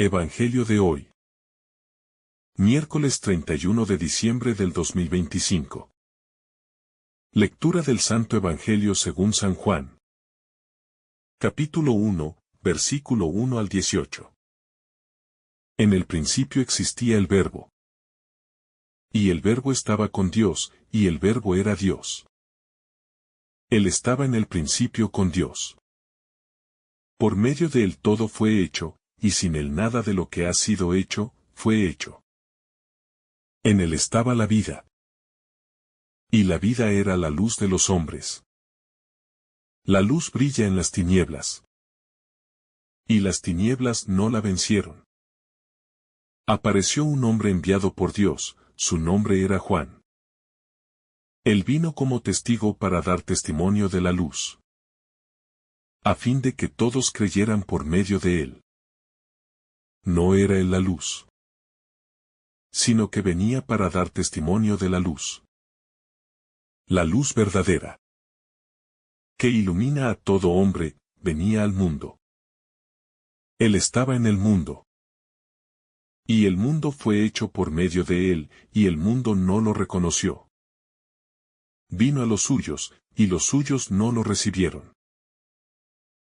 Evangelio de hoy. Miércoles 31 de diciembre del 2025. Lectura del Santo Evangelio según San Juan. Capítulo 1, versículo 1 al 18. En el principio existía el Verbo. Y el Verbo estaba con Dios, y el Verbo era Dios. Él estaba en el principio con Dios. Por medio de él todo fue hecho, y sin él nada de lo que ha sido hecho, fue hecho. En él estaba la vida. Y la vida era la luz de los hombres. La luz brilla en las tinieblas. Y las tinieblas no la vencieron. Apareció un hombre enviado por Dios, su nombre era Juan. Él vino como testigo para dar testimonio de la luz, a fin de que todos creyeran por medio de él. No era él la luz, sino que venía para dar testimonio de la luz. La luz verdadera, que ilumina a todo hombre, venía al mundo. Él estaba en el mundo. Y el mundo fue hecho por medio de él, y el mundo no lo reconoció. Vino a los suyos, y los suyos no lo recibieron.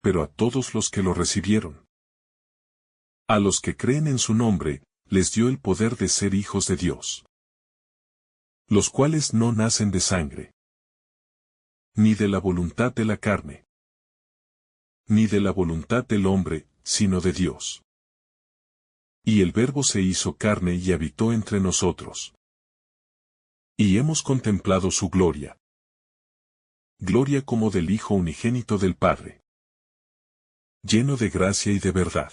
Pero a todos los que lo recibieron, a los que creen en su nombre, les dio el poder de ser hijos de Dios. Los cuales no nacen de sangre, ni de la voluntad de la carne, ni de la voluntad del hombre, sino de Dios. Y el Verbo se hizo carne y habitó entre nosotros. Y hemos contemplado su gloria. Gloria como del Hijo unigénito del Padre, lleno de gracia y de verdad.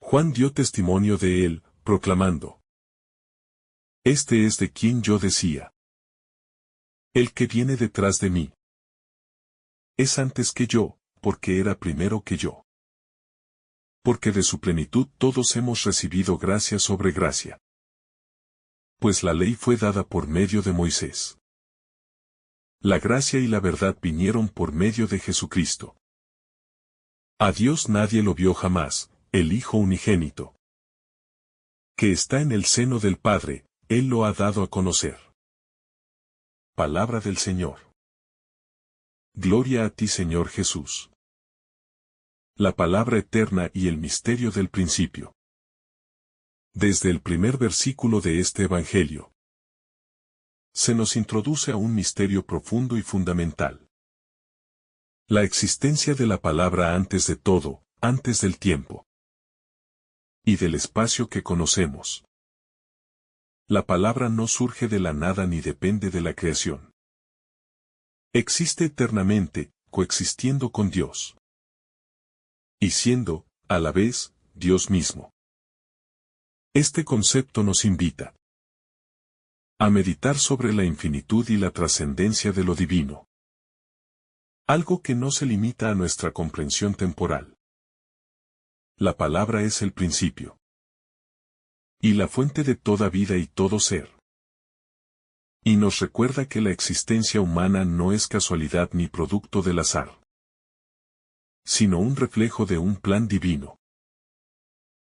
Juan dio testimonio de él, proclamando: Este es de quien yo decía: El que viene detrás de mí es antes que yo, porque era primero que yo. Porque de su plenitud todos hemos recibido gracia sobre gracia. Pues la ley fue dada por medio de Moisés. La gracia y la verdad vinieron por medio de Jesucristo. A Dios nadie lo vio jamás, el Hijo unigénito, que está en el seno del Padre, Él lo ha dado a conocer. Palabra del Señor. Gloria a ti, Señor Jesús. La palabra eterna y el misterio del principio. Desde el primer versículo de este Evangelio, se nos introduce a un misterio profundo y fundamental. La existencia de la palabra antes de todo, antes del tiempo y del espacio que conocemos. La palabra no surge de la nada ni depende de la creación. Existe eternamente, coexistiendo con Dios. Y siendo, a la vez, Dios mismo. Este concepto nos invita a meditar sobre la infinitud y la trascendencia de lo divino. Algo que no se limita a nuestra comprensión temporal. La palabra es el principio y la fuente de toda vida y todo ser. Y nos recuerda que la existencia humana no es casualidad ni producto del azar, sino un reflejo de un plan divino,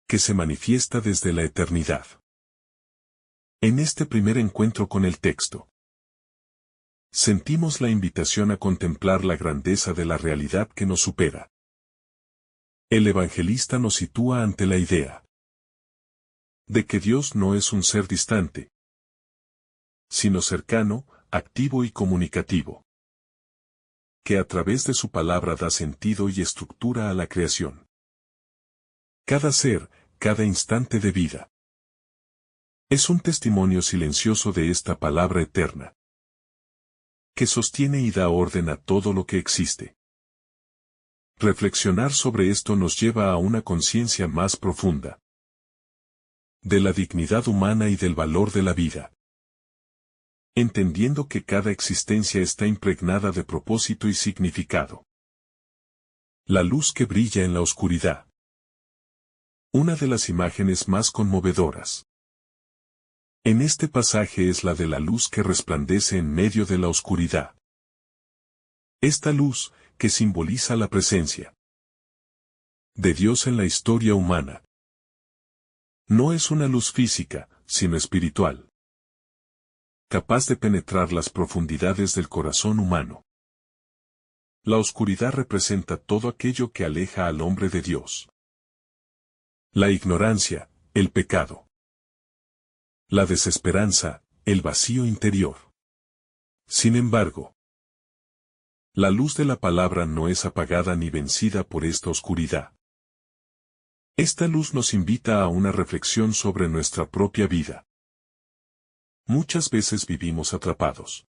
que se manifiesta desde la eternidad. En este primer encuentro con el texto, sentimos la invitación a contemplar la grandeza de la realidad que nos supera. El evangelista nos sitúa ante la idea de que Dios no es un ser distante, sino cercano, activo y comunicativo, que a través de su palabra da sentido y estructura a la creación. Cada ser, cada instante de vida, es un testimonio silencioso de esta palabra eterna, que sostiene y da orden a todo lo que existe. Reflexionar sobre esto nos lleva a una conciencia más profunda de la dignidad humana y del valor de la vida, entendiendo que cada existencia está impregnada de propósito y significado. La luz que brilla en la oscuridad. Una de las imágenes más conmovedoras en este pasaje es la de la luz que resplandece en medio de la oscuridad. Esta luz, que simboliza la presencia de Dios en la historia humana. No es una luz física, sino espiritual, capaz de penetrar las profundidades del corazón humano. La oscuridad representa todo aquello que aleja al hombre de Dios. La ignorancia, el pecado. La desesperanza, el vacío interior. Sin embargo, la luz de la palabra no es apagada ni vencida por esta oscuridad. Esta luz nos invita a una reflexión sobre nuestra propia vida. Muchas veces vivimos atrapados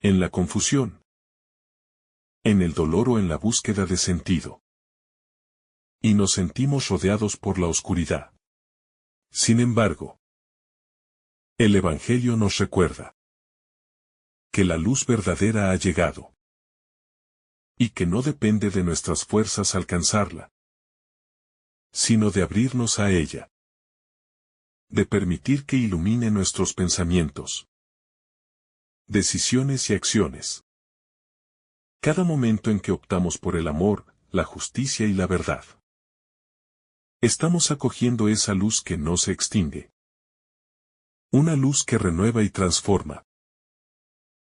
en la confusión, en el dolor o en la búsqueda de sentido. Y nos sentimos rodeados por la oscuridad. Sin embargo, el Evangelio nos recuerda que la luz verdadera ha llegado y que no depende de nuestras fuerzas alcanzarla, sino de abrirnos a ella, de permitir que ilumine nuestros pensamientos, decisiones y acciones. Cada momento en que optamos por el amor, la justicia y la verdad, estamos acogiendo esa luz que no se extingue. Una luz que renueva y transforma.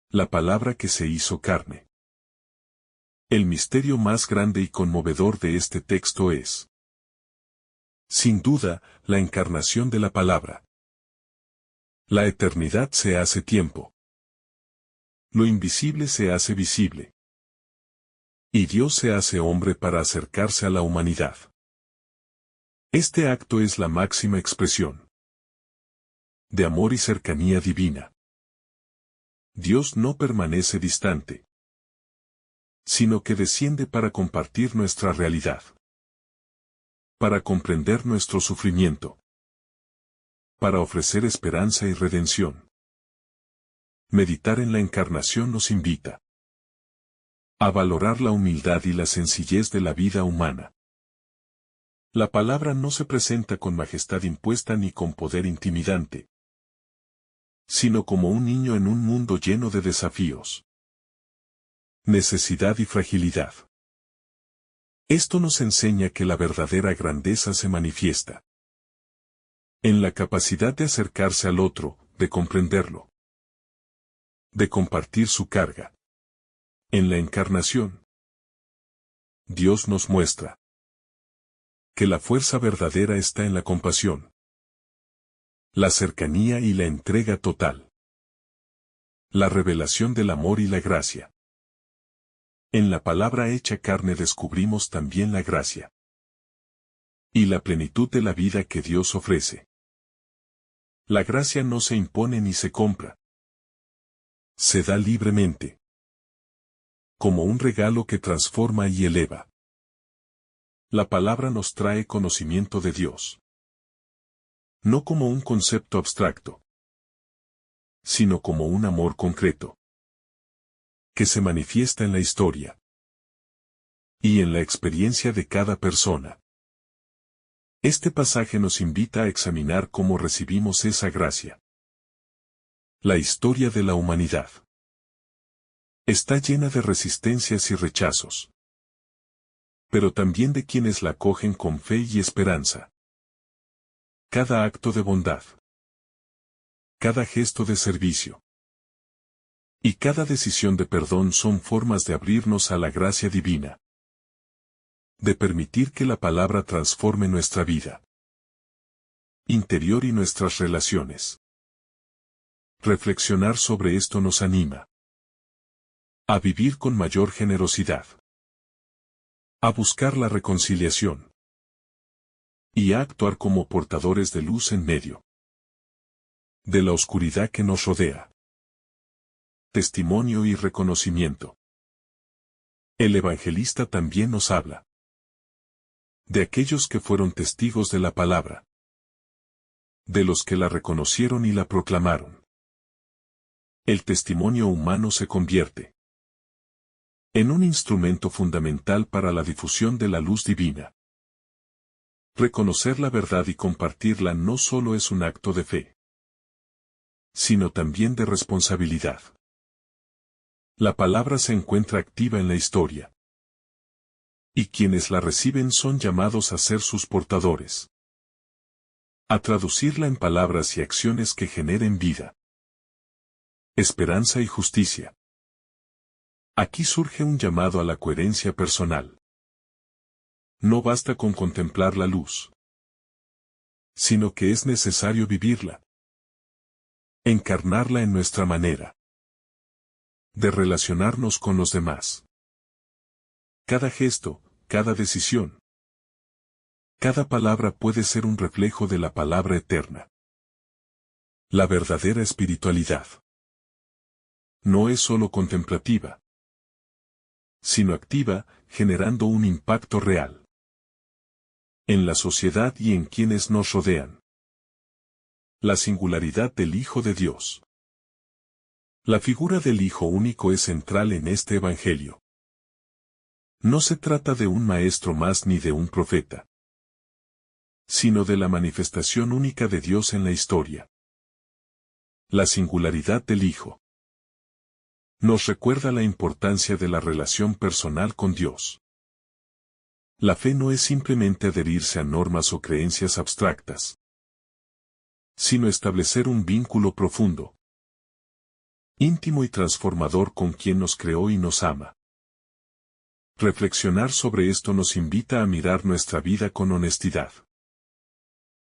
La palabra que se hizo carne. El misterio más grande y conmovedor de este texto es, sin duda, la encarnación de la palabra. La eternidad se hace tiempo. Lo invisible se hace visible. Y Dios se hace hombre para acercarse a la humanidad. Este acto es la máxima expresión de amor y cercanía divina. Dios no permanece distante, sino que desciende para compartir nuestra realidad, para comprender nuestro sufrimiento, para ofrecer esperanza y redención. Meditar en la encarnación nos invita a valorar la humildad y la sencillez de la vida humana. La palabra no se presenta con majestad impuesta ni con poder intimidante, sino como un niño en un mundo lleno de desafíos, necesidad y fragilidad. Esto nos enseña que la verdadera grandeza se manifiesta en la capacidad de acercarse al otro, de comprenderlo, de compartir su carga. En la encarnación, Dios nos muestra que la fuerza verdadera está en la compasión, la cercanía y la entrega total, la revelación del amor y la gracia. En la palabra hecha carne descubrimos también la gracia y la plenitud de la vida que Dios ofrece. La gracia no se impone ni se compra. Se da libremente, como un regalo que transforma y eleva. La palabra nos trae conocimiento de Dios, no como un concepto abstracto, sino como un amor concreto, que se manifiesta en la historia y en la experiencia de cada persona. Este pasaje nos invita a examinar cómo recibimos esa gracia. La historia de la humanidad está llena de resistencias y rechazos, pero también de quienes la acogen con fe y esperanza. Cada acto de bondad, cada gesto de servicio y cada decisión de perdón son formas de abrirnos a la gracia divina, de permitir que la palabra transforme nuestra vida interior y nuestras relaciones. Reflexionar sobre esto nos anima a vivir con mayor generosidad, a buscar la reconciliación y a actuar como portadores de luz en medio de la oscuridad que nos rodea. Testimonio y reconocimiento. El evangelista también nos habla de aquellos que fueron testigos de la palabra, de los que la reconocieron y la proclamaron. El testimonio humano se convierte en un instrumento fundamental para la difusión de la luz divina. Reconocer la verdad y compartirla no solo es un acto de fe, sino también de responsabilidad. La palabra se encuentra activa en la historia, Y quienes la reciben son llamados a ser sus portadores. A traducirla en palabras y acciones que generen vida, esperanza y justicia. Aquí surge un llamado a la coherencia personal. No basta con contemplar la luz, sino que es necesario vivirla, encarnarla en nuestra manera de relacionarnos con los demás. Cada gesto, cada decisión, cada palabra puede ser un reflejo de la palabra eterna. La verdadera espiritualidad no es solo contemplativa, sino activa, generando un impacto real en la sociedad y en quienes nos rodean. La singularidad del Hijo de Dios. La figura del Hijo único es central en este Evangelio. No se trata de un maestro más ni de un profeta, sino de la manifestación única de Dios en la historia. La singularidad del Hijo nos recuerda la importancia de la relación personal con Dios. La fe no es simplemente adherirse a normas o creencias abstractas, sino establecer un vínculo profundo, íntimo y transformador con quien nos creó y nos ama. Reflexionar sobre esto nos invita a mirar nuestra vida con honestidad.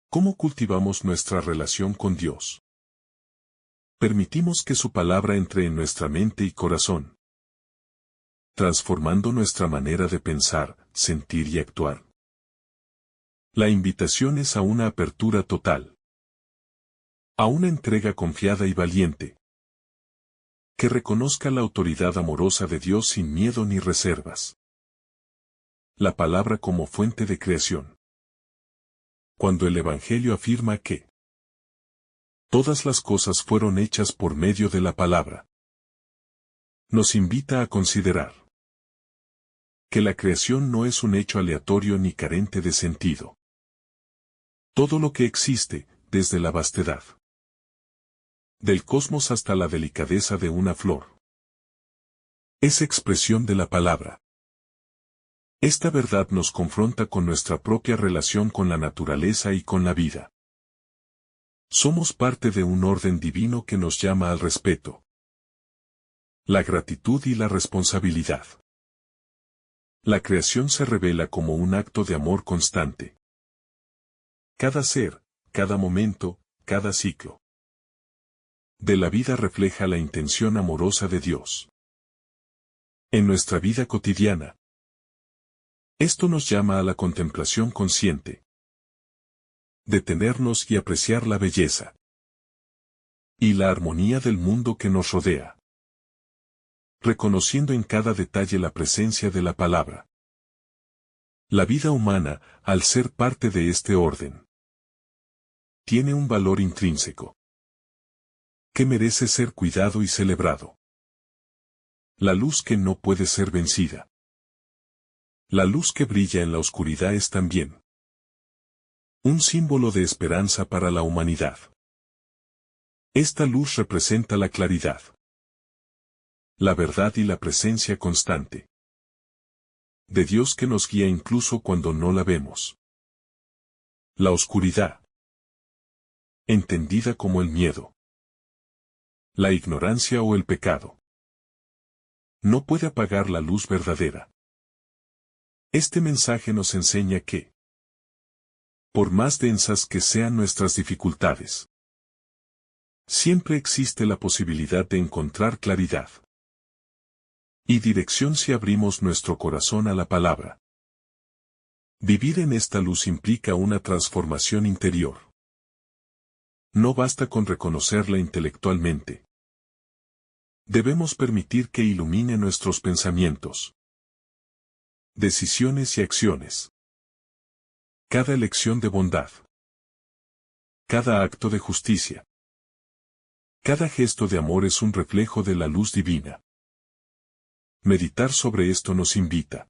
¿Cómo cultivamos nuestra relación con Dios? Permitimos que su palabra entre en nuestra mente y corazón, transformando nuestra manera de pensar, sentir y actuar. La invitación es a una apertura total, a una entrega confiada y valiente, que reconozca la autoridad amorosa de Dios sin miedo ni reservas. La palabra como fuente de creación. Cuando el Evangelio afirma que todas las cosas fueron hechas por medio de la palabra, nos invita a considerar que la creación no es un hecho aleatorio ni carente de sentido. Todo lo que existe, desde la vastedad del cosmos hasta la delicadeza de una flor, es expresión de la palabra. Esta verdad nos confronta con nuestra propia relación con la naturaleza y con la vida. Somos parte de un orden divino que nos llama al respeto, la gratitud y la responsabilidad. La creación se revela como un acto de amor constante. Cada ser, cada momento, cada ciclo de la vida refleja la intención amorosa de Dios. En nuestra vida cotidiana, esto nos llama a la contemplación consciente. Detenernos y apreciar la belleza y la armonía del mundo que nos rodea, reconociendo en cada detalle la presencia de la palabra. La vida humana, al ser parte de este orden, tiene un valor intrínseco que merece ser cuidado y celebrado. La luz que no puede ser vencida. La luz que brilla en la oscuridad es también un símbolo de esperanza para la humanidad. Esta luz representa la claridad, la verdad y la presencia constante de Dios que nos guía incluso cuando no la vemos. La oscuridad, entendida como el miedo, la ignorancia o el pecado, no puede apagar la luz verdadera. Este mensaje nos enseña que, por más densas que sean nuestras dificultades, siempre existe la posibilidad de encontrar claridad y dirección si abrimos nuestro corazón a la palabra. Vivir en esta luz implica una transformación interior. No basta con reconocerla intelectualmente. Debemos permitir que ilumine nuestros pensamientos, decisiones y acciones. Cada elección de bondad, cada acto de justicia, cada gesto de amor es un reflejo de la luz divina. Meditar sobre esto nos invita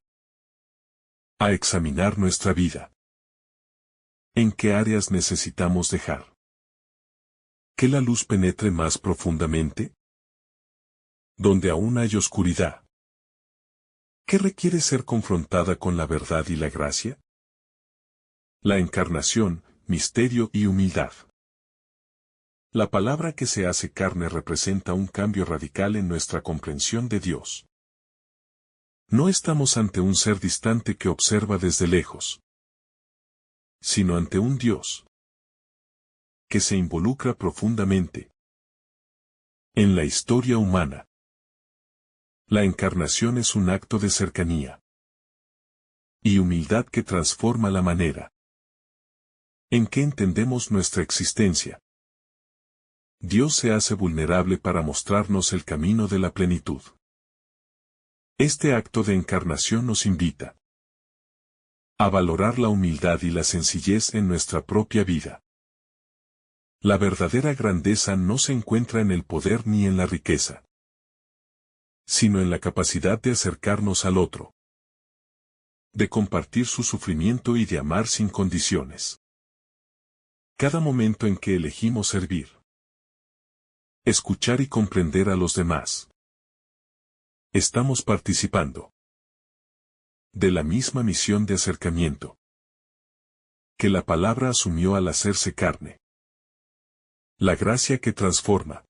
a examinar nuestra vida. ¿En qué áreas necesitamos dejar que la luz penetre más profundamente? Donde aún hay oscuridad, ¿Qué requiere ser confrontada con la verdad y la gracia? La encarnación, misterio y humildad. La palabra que se hace carne representa un cambio radical en nuestra comprensión de Dios. No estamos ante un ser distante que observa desde lejos, sino ante un Dios que se involucra profundamente en la historia humana. La encarnación es un acto de cercanía y humildad que transforma la manera en que entendemos nuestra existencia. Dios se hace vulnerable para mostrarnos el camino de la plenitud. Este acto de encarnación nos invita a valorar la humildad y la sencillez en nuestra propia vida. La verdadera grandeza no se encuentra en el poder ni en la riqueza, sino en la capacidad de acercarnos al otro, de compartir su sufrimiento y de amar sin condiciones. Cada momento en que elegimos servir, escuchar y comprender a los demás, estamos participando de la misma misión de acercamiento que la palabra asumió al hacerse carne. La gracia que transforma.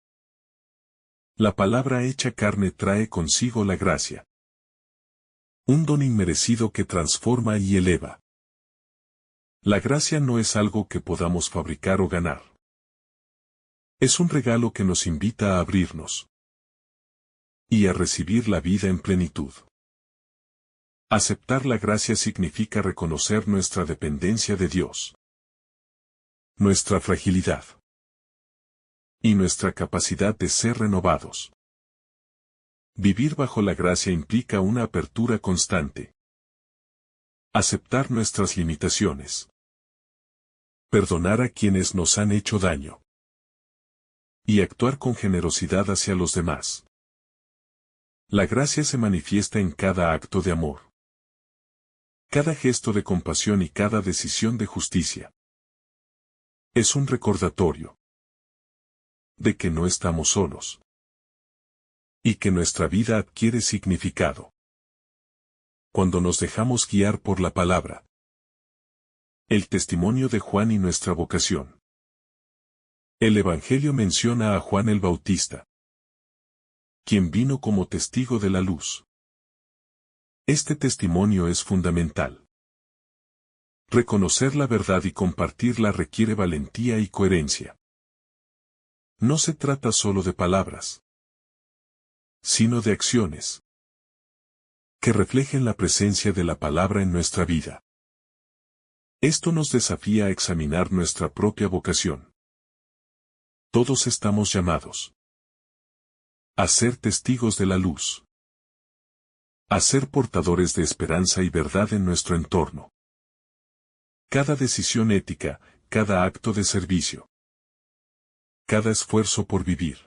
La palabra hecha carne trae consigo la gracia. Un don inmerecido que transforma y eleva. La gracia no es algo que podamos fabricar o ganar. Es un regalo que nos invita a abrirnos y a recibir la vida en plenitud. Aceptar la gracia significa reconocer nuestra dependencia de Dios, nuestra fragilidad y nuestra capacidad de ser renovados. Vivir bajo la gracia implica una apertura constante. Aceptar nuestras limitaciones. Perdonar a quienes nos han hecho daño. Y actuar con generosidad hacia los demás. La gracia se manifiesta en cada acto de amor, cada gesto de compasión y cada decisión de justicia. Es un recordatorio de que no estamos solos y que nuestra vida adquiere significado cuando nos dejamos guiar por la palabra. El testimonio de Juan y nuestra vocación. El Evangelio menciona a Juan el Bautista, quien vino como testigo de la luz. Este testimonio es fundamental. Reconocer la verdad y compartirla requiere valentía y coherencia. No se trata solo de palabras, sino de acciones que reflejen la presencia de la palabra en nuestra vida. Esto nos desafía a examinar nuestra propia vocación. Todos estamos llamados a ser testigos de la luz, a ser portadores de esperanza y verdad en nuestro entorno. Cada decisión ética, cada acto de servicio, cada esfuerzo por vivir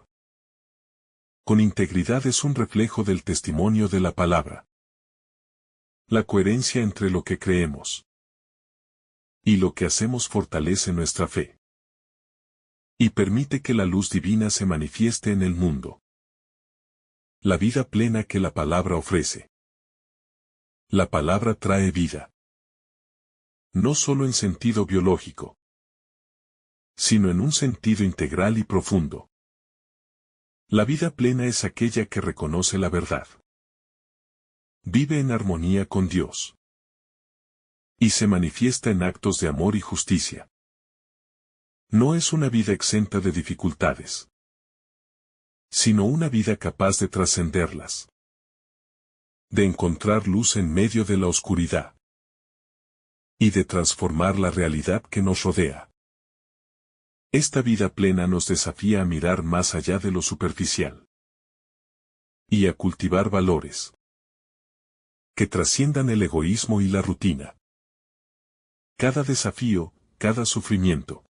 con integridad es un reflejo del testimonio de la palabra. La coherencia entre lo que creemos y lo que hacemos fortalece nuestra fe y permite que la luz divina se manifieste en el mundo. La vida plena que la palabra ofrece. La palabra trae vida. No solo en sentido biológico, sino en un sentido integral y profundo. La vida plena es aquella que reconoce la verdad, vive en armonía con Dios y se manifiesta en actos de amor y justicia. No es una vida exenta de dificultades, sino una vida capaz de trascenderlas, de encontrar luz en medio de la oscuridad y de transformar la realidad que nos rodea. Esta vida plena nos desafía a mirar más allá de lo superficial y a cultivar valores que trasciendan el egoísmo y la rutina. Cada desafío, cada sufrimiento,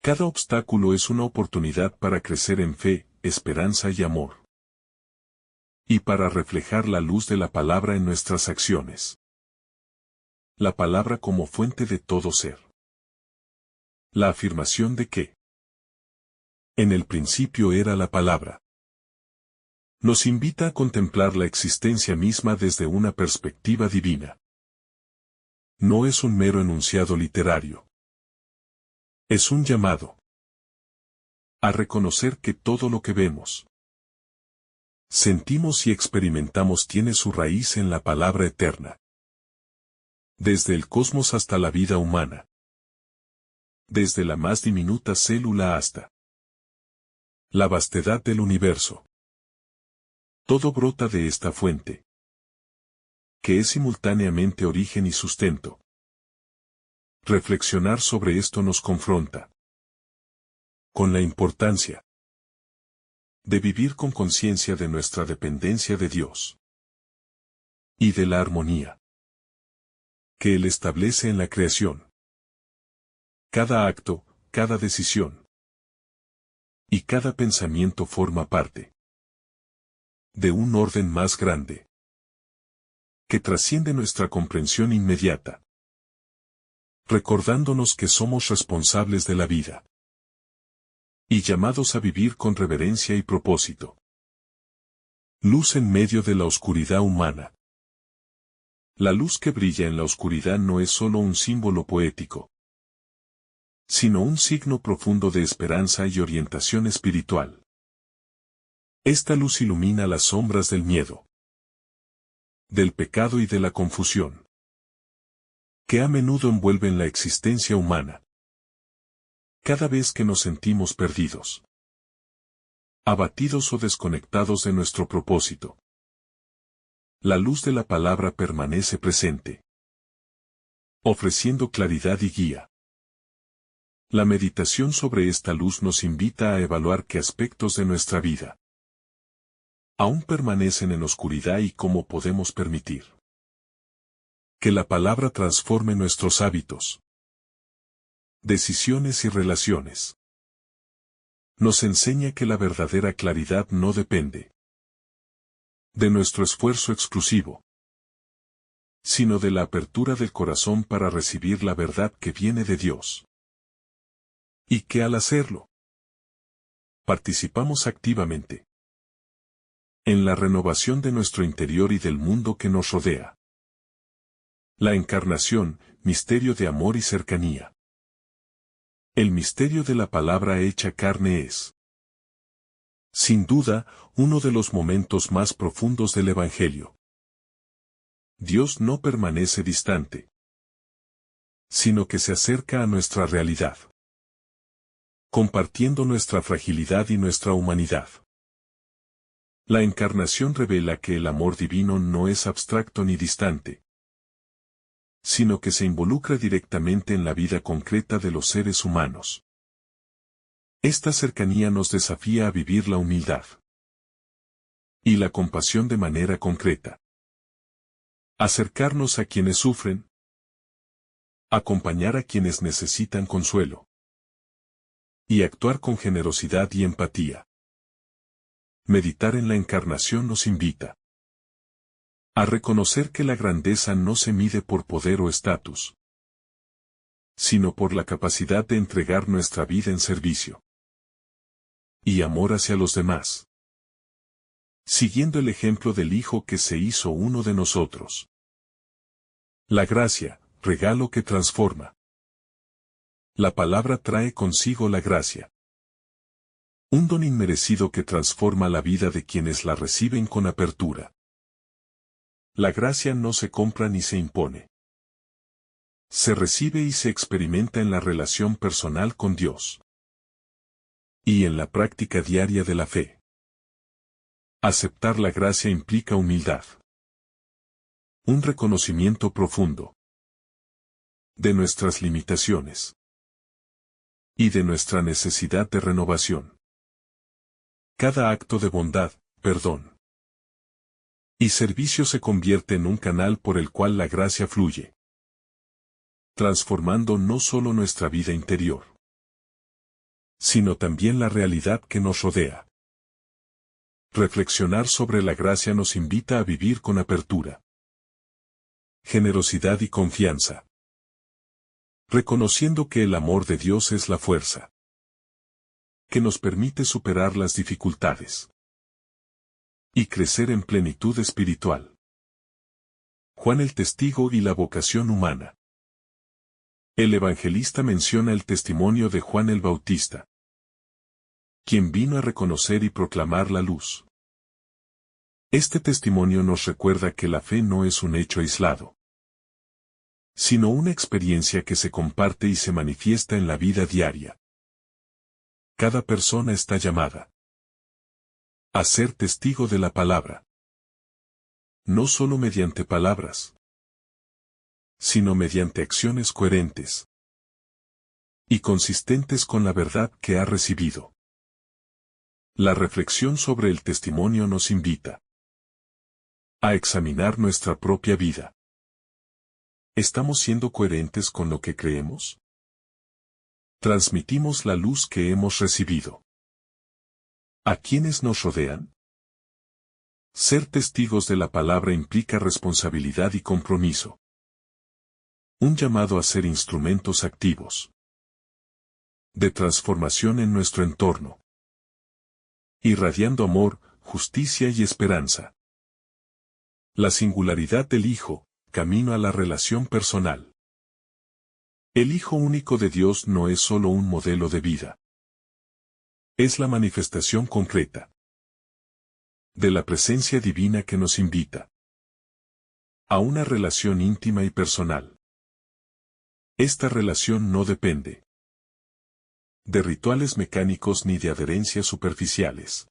cada obstáculo es una oportunidad para crecer en fe, esperanza y amor, y para reflejar la luz de la palabra en nuestras acciones. La palabra como fuente de todo ser. La afirmación de que en el principio era la palabra, Nos invita a contemplar la existencia misma desde una perspectiva divina. No es un mero enunciado literario. Es un llamado a reconocer que todo lo que vemos, sentimos y experimentamos tiene su raíz en la palabra eterna. Desde el cosmos hasta la vida humana. Desde la más diminuta célula hasta la vastedad del universo. Todo brota de esta fuente, que es simultáneamente origen y sustento. Reflexionar sobre esto nos confronta con la importancia de vivir con conciencia de nuestra dependencia de Dios y de la armonía que Él establece en la creación. Cada acto, cada decisión y cada pensamiento forma parte de un orden más grande que trasciende nuestra comprensión inmediata, recordándonos que somos responsables de la vida y llamados a vivir con reverencia y propósito. Luz en medio de la oscuridad humana. La luz que brilla en la oscuridad no es solo un símbolo poético, sino un signo profundo de esperanza y orientación espiritual. Esta luz ilumina las sombras del miedo, del pecado y de la confusión, que a menudo envuelven la existencia humana. Cada vez que nos sentimos perdidos, abatidos o desconectados de nuestro propósito, la luz de la palabra permanece presente, ofreciendo claridad y guía. La meditación sobre esta luz nos invita a evaluar qué aspectos de nuestra vida aún permanecen en oscuridad y cómo podemos permitir que la palabra transforme nuestros hábitos, decisiones y relaciones. Nos enseña que la verdadera claridad no depende de nuestro esfuerzo exclusivo, sino de la apertura del corazón para recibir la verdad que viene de Dios. Y que al hacerlo, participamos activamente en la renovación de nuestro interior y del mundo que nos rodea. La encarnación, misterio de amor y cercanía. El misterio de la palabra hecha carne es, sin duda, uno de los momentos más profundos del Evangelio. Dios no permanece distante, sino que se acerca a nuestra realidad, compartiendo nuestra fragilidad y nuestra humanidad. La encarnación revela que el amor divino no es abstracto ni distante, sino que se involucra directamente en la vida concreta de los seres humanos. Esta cercanía nos desafía a vivir la humildad y la compasión de manera concreta. Acercarnos a quienes sufren, acompañar a quienes necesitan consuelo y actuar con generosidad y empatía. Meditar en la encarnación nos invita a reconocer que la grandeza no se mide por poder o estatus, sino por la capacidad de entregar nuestra vida en servicio y amor hacia los demás, siguiendo el ejemplo del Hijo que se hizo uno de nosotros. La gracia, regalo que transforma. La palabra trae consigo la gracia, un don inmerecido que transforma la vida de quienes la reciben con apertura. La gracia no se compra ni se impone. Se recibe y se experimenta en la relación personal con Dios y en la práctica diaria de la fe. Aceptar la gracia implica humildad, un reconocimiento profundo de nuestras limitaciones y de nuestra necesidad de renovación. Cada acto de bondad, perdón y servicio se convierte en un canal por el cual la gracia fluye, transformando no solo nuestra vida interior, sino también la realidad que nos rodea. Reflexionar sobre la gracia nos invita a vivir con apertura, generosidad y confianza, reconociendo que el amor de Dios es la fuerza que nos permite superar las dificultades, y crecer en plenitud espiritual. Juan el Testigo y la vocación humana. El evangelista menciona el testimonio de Juan el Bautista, quien vino a reconocer y proclamar la luz. Este testimonio nos recuerda que la fe no es un hecho aislado, sino una experiencia que se comparte y se manifiesta en la vida diaria. Cada persona está llamada a ser testigo de la palabra. No solo mediante palabras, sino mediante acciones coherentes y consistentes con la verdad que ha recibido. La reflexión sobre el testimonio nos invita a examinar nuestra propia vida. ¿Estamos siendo coherentes con lo que creemos? ¿Transmitimos la luz que hemos recibido a quienes nos rodean? Ser testigos de la palabra implica responsabilidad y compromiso. Un llamado a ser instrumentos activos de transformación en nuestro entorno, irradiando amor, justicia y esperanza. La singularidad del Hijo, camino a la relación personal. El Hijo único de Dios no es solo un modelo de vida. Es la manifestación concreta de la presencia divina que nos invita a una relación íntima y personal. Esta relación no depende de rituales mecánicos ni de adherencias superficiales,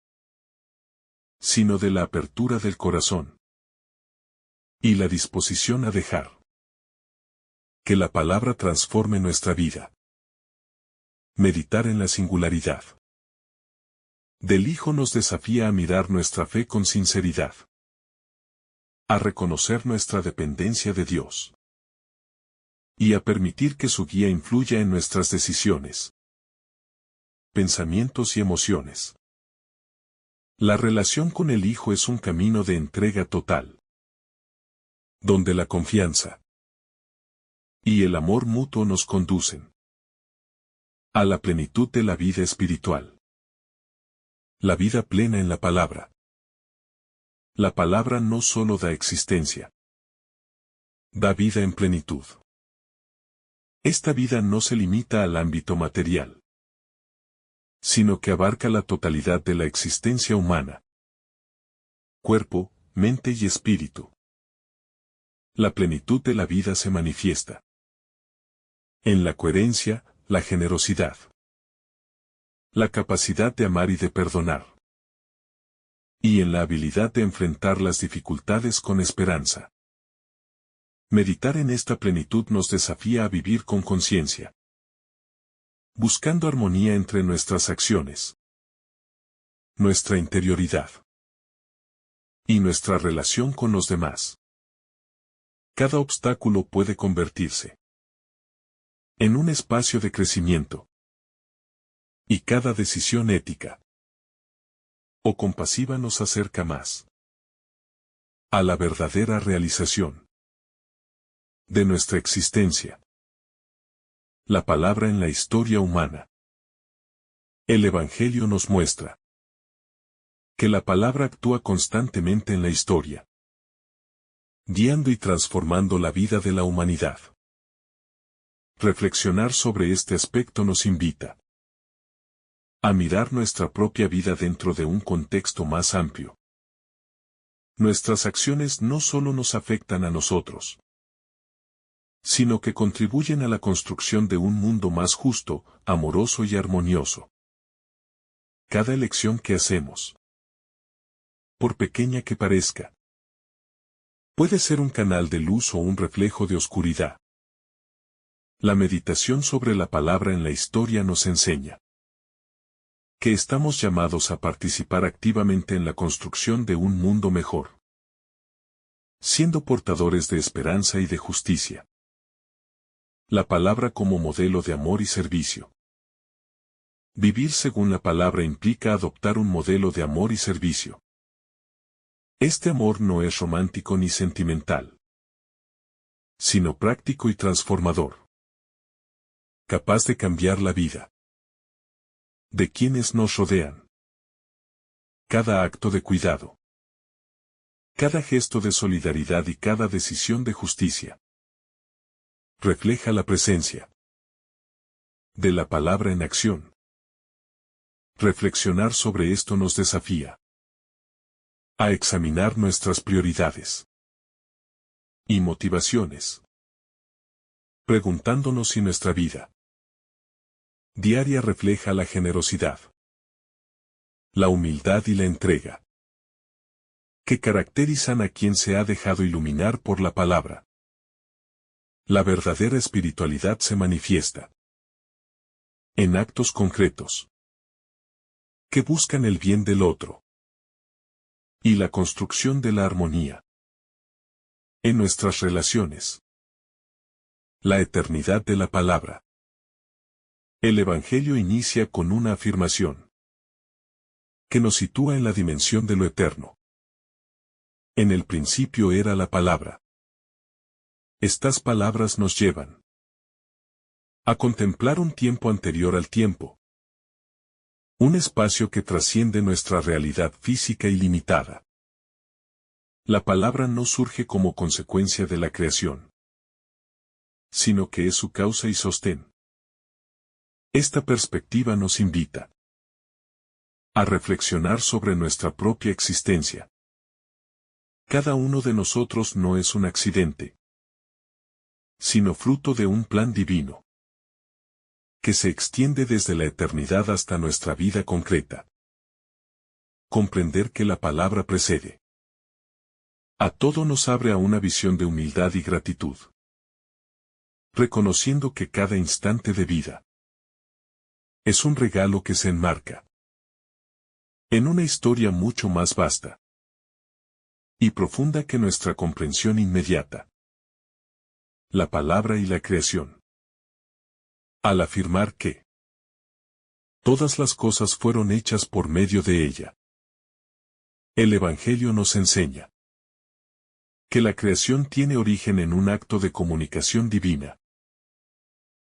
sino de la apertura del corazón y la disposición a dejar que la palabra transforme nuestra vida. Meditar en la singularidad del Hijo nos desafía a mirar nuestra fe con sinceridad, a reconocer nuestra dependencia de Dios y a permitir que su guía influya en nuestras decisiones, pensamientos y emociones. La relación con el Hijo es un camino de entrega total, donde la confianza y el amor mutuo nos conducen a la plenitud de la vida espiritual. La vida plena en la palabra. La palabra no solo da existencia, da vida en plenitud. Esta vida no se limita al ámbito material, sino que abarca la totalidad de la existencia humana. Cuerpo, mente y espíritu. La plenitud de la vida se manifiesta en la coherencia, la generosidad, la capacidad de amar y de perdonar, y en la habilidad de enfrentar las dificultades con esperanza. Meditar en esta plenitud nos desafía a vivir con conciencia, buscando armonía entre nuestras acciones, nuestra interioridad y nuestra relación con los demás. Cada obstáculo puede convertirse en un espacio de crecimiento, y cada decisión ética o compasiva nos acerca más a la verdadera realización de nuestra existencia. La palabra en la historia humana. El Evangelio nos muestra que la palabra actúa constantemente en la historia, guiando y transformando la vida de la humanidad. Reflexionar sobre este aspecto nos invita a mirar nuestra propia vida dentro de un contexto más amplio. Nuestras acciones no solo nos afectan a nosotros, sino que contribuyen a la construcción de un mundo más justo, amoroso y armonioso. Cada elección que hacemos, por pequeña que parezca, puede ser un canal de luz o un reflejo de oscuridad. La meditación sobre la palabra en la historia nos enseña que estamos llamados a participar activamente en la construcción de un mundo mejor, siendo portadores de esperanza y de justicia. La palabra como modelo de amor y servicio. Vivir según la palabra implica adoptar un modelo de amor y servicio. Este amor no es romántico ni sentimental, sino práctico y transformador, capaz de cambiar la vida de quienes nos rodean. Cada acto de cuidado, Cada gesto de solidaridad y cada decisión de justicia refleja la presencia de la palabra en acción. Reflexionar sobre esto nos desafía a examinar nuestras prioridades y motivaciones, preguntándonos si nuestra vida diaria refleja la generosidad, la humildad y la entrega que caracterizan a quien se ha dejado iluminar por la palabra. La verdadera espiritualidad se manifiesta en actos concretos que buscan el bien del otro y la construcción de la armonía en nuestras relaciones. La eternidad de la palabra. El Evangelio inicia con una afirmación que nos sitúa en la dimensión de lo eterno. En el principio era la palabra. Estas palabras nos llevan a contemplar un tiempo anterior al tiempo. Un espacio que trasciende nuestra realidad física y limitada. La palabra no surge como consecuencia de la creación, sino que es su causa y sostén. Esta perspectiva nos invita a reflexionar sobre nuestra propia existencia. Cada uno de nosotros no es un accidente, sino fruto de un plan divino que se extiende desde la eternidad hasta nuestra vida concreta. Comprender que la palabra precede a todo nos abre a una visión de humildad y gratitud, reconociendo que cada instante de vida es un regalo que se enmarca en una historia mucho más vasta y profunda que nuestra comprensión inmediata. La palabra y la creación. Al afirmar que todas las cosas fueron hechas por medio de ella, el Evangelio nos enseña que la creación tiene origen en un acto de comunicación divina.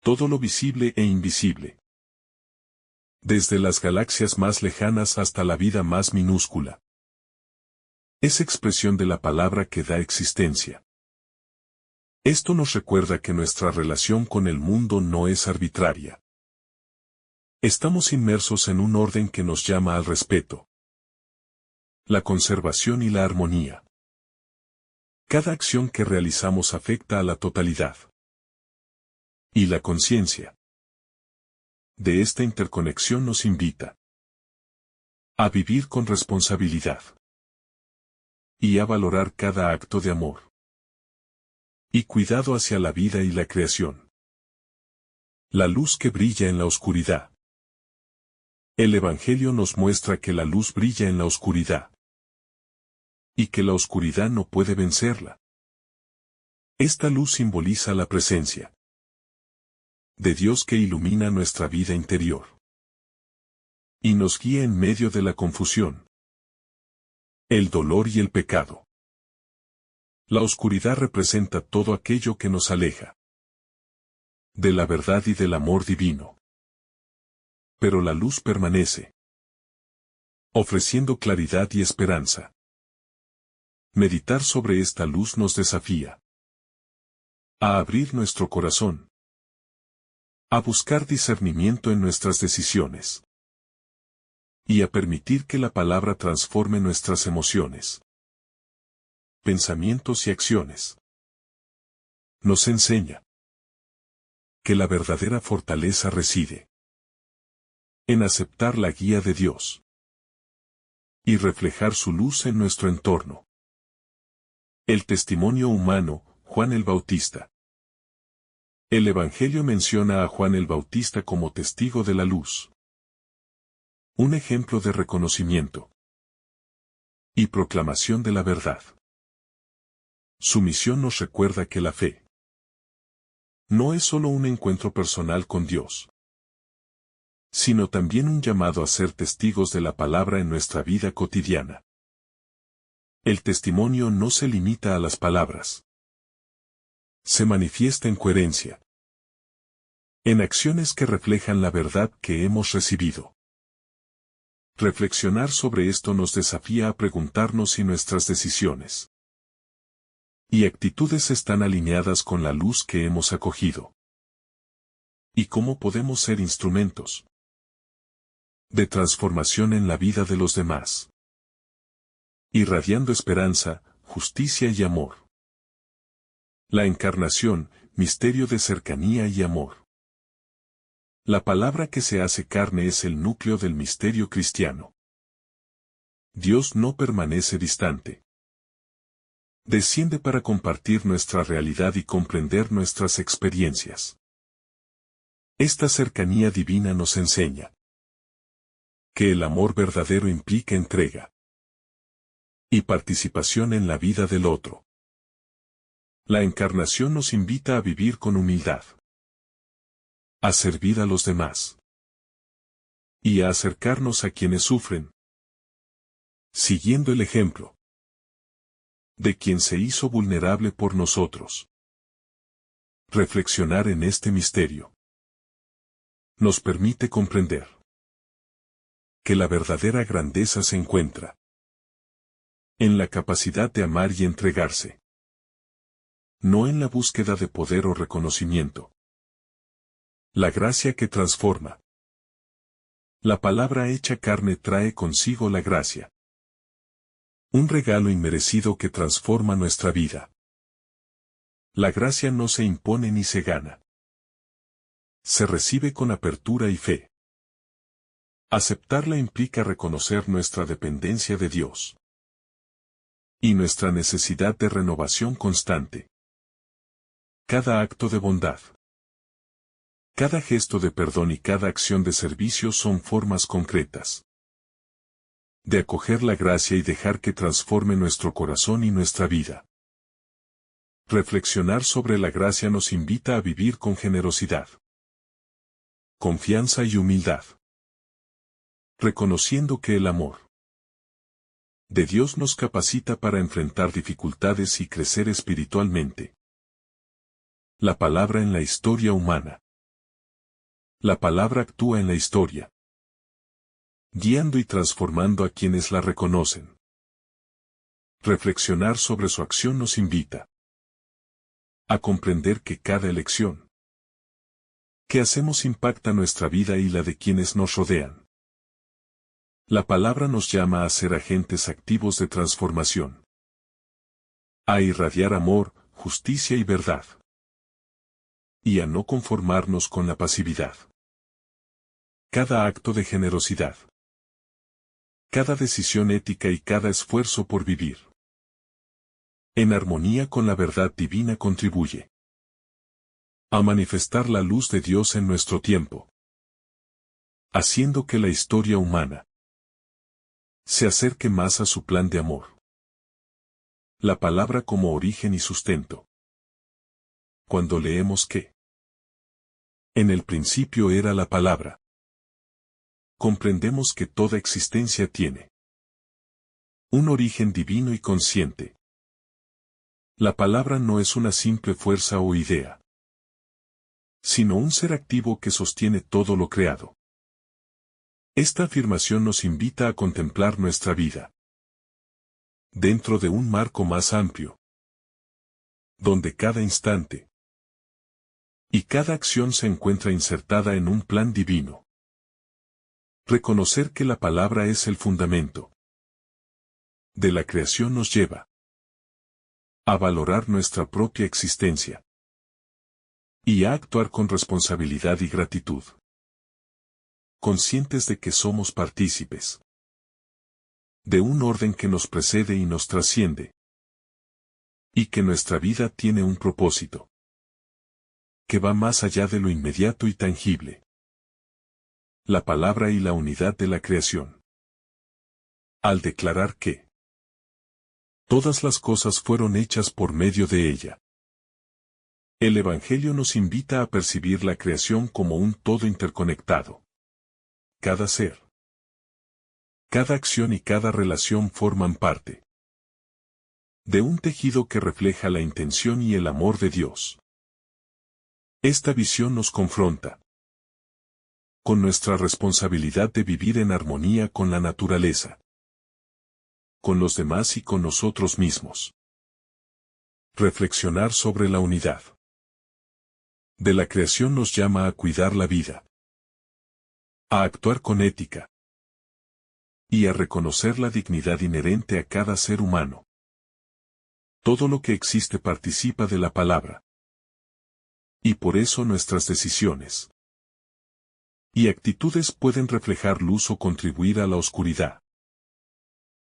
Todo lo visible e invisible, desde las galaxias más lejanas hasta la vida más minúscula, es expresión de la palabra que da existencia. Esto nos recuerda que nuestra relación con el mundo no es arbitraria. Estamos inmersos en un orden que nos llama al respeto, la conservación y la armonía. Cada acción que realizamos afecta a la totalidad. Y la conciencia de esta interconexión nos invita a vivir con responsabilidad y a valorar cada acto de amor y cuidado hacia la vida y la creación. La luz que brilla en la oscuridad. El Evangelio nos muestra que la luz brilla en la oscuridad y que la oscuridad no puede vencerla. Esta luz simboliza la presencia de Dios que ilumina nuestra vida interior y nos guía en medio de la confusión, el dolor y el pecado. La oscuridad representa todo aquello que nos aleja de la verdad y del amor divino. Pero la luz permanece, ofreciendo claridad y esperanza. Meditar sobre esta luz nos desafía a abrir nuestro corazón, a buscar discernimiento en nuestras decisiones y a permitir que la palabra transforme nuestras emociones, pensamientos y acciones. Nos enseña que la verdadera fortaleza reside en aceptar la guía de Dios y reflejar su luz en nuestro entorno. El testimonio humano, Juan el Bautista. El Evangelio menciona a Juan el Bautista como testigo de la luz. Un ejemplo de reconocimiento y proclamación de la verdad. Su misión nos recuerda que la fe no es solo un encuentro personal con Dios, sino también un llamado a ser testigos de la palabra en nuestra vida cotidiana. El testimonio no se limita a las palabras. Se manifiesta en coherencia, en acciones que reflejan la verdad que hemos recibido. Reflexionar sobre esto nos desafía a preguntarnos si nuestras decisiones y actitudes están alineadas con la luz que hemos acogido. ¿Y cómo podemos ser instrumentos de transformación en la vida de los demás? Irradiando esperanza, justicia y amor. La encarnación, misterio de cercanía y amor. La palabra que se hace carne es el núcleo del misterio cristiano. Dios no permanece distante. Desciende para compartir nuestra realidad y comprender nuestras experiencias. Esta cercanía divina nos enseña que el amor verdadero implica entrega y participación en la vida del otro. La encarnación nos invita a vivir con humildad, a servir a los demás y a acercarnos a quienes sufren, siguiendo el ejemplo de quien se hizo vulnerable por nosotros. Reflexionar en este misterio nos permite comprender que la verdadera grandeza se encuentra en la capacidad de amar y entregarse, no en la búsqueda de poder o reconocimiento. La gracia que transforma. La palabra hecha carne trae consigo la gracia. Un regalo inmerecido que transforma nuestra vida. La gracia no se impone ni se gana. Se recibe con apertura y fe. Aceptarla implica reconocer nuestra dependencia de Dios y nuestra necesidad de renovación constante. Cada acto de bondad, cada gesto de perdón y cada acción de servicio son formas concretas de acoger la gracia y dejar que transforme nuestro corazón y nuestra vida. Reflexionar sobre la gracia nos invita a vivir con generosidad, confianza y humildad, reconociendo que el amor de Dios nos capacita para enfrentar dificultades y crecer espiritualmente. La palabra en la historia humana. La palabra actúa en la historia, guiando y transformando a quienes la reconocen. Reflexionar sobre su acción nos invita a comprender que cada elección que hacemos impacta nuestra vida y la de quienes nos rodean. La palabra nos llama a ser agentes activos de transformación, a irradiar amor, justicia y verdad, y a no conformarnos con la pasividad. Cada acto de generosidad, cada decisión ética y cada esfuerzo por vivir en armonía con la verdad divina contribuye a manifestar la luz de Dios en nuestro tiempo, haciendo que la historia humana se acerque más a su plan de amor. La palabra como origen y sustento. Cuando leemos que en el principio era la palabra, comprendemos que toda existencia tiene un origen divino y consciente. La palabra no es una simple fuerza o idea, sino un ser activo que sostiene todo lo creado. Esta afirmación nos invita a contemplar nuestra vida dentro de un marco más amplio, donde cada instante y cada acción se encuentra insertada en un plan divino. Reconocer que la palabra es el fundamento de la creación nos lleva a valorar nuestra propia existencia y a actuar con responsabilidad y gratitud, conscientes de que somos partícipes de un orden que nos precede y nos trasciende, y que nuestra vida tiene un propósito que va más allá de lo inmediato y tangible. La palabra y la unidad de la creación. Al declarar que todas las cosas fueron hechas por medio de ella, el Evangelio nos invita a percibir la creación como un todo interconectado. Cada ser, cada acción y cada relación forman parte de un tejido que refleja la intención y el amor de Dios. Esta visión nos confronta con nuestra responsabilidad de vivir en armonía con la naturaleza, con los demás y con nosotros mismos. Reflexionar sobre la unidad de la creación nos llama a cuidar la vida, a actuar con ética y a reconocer la dignidad inherente a cada ser humano. Todo lo que existe participa de la palabra. Y por eso nuestras decisiones y actitudes pueden reflejar luz o contribuir a la oscuridad.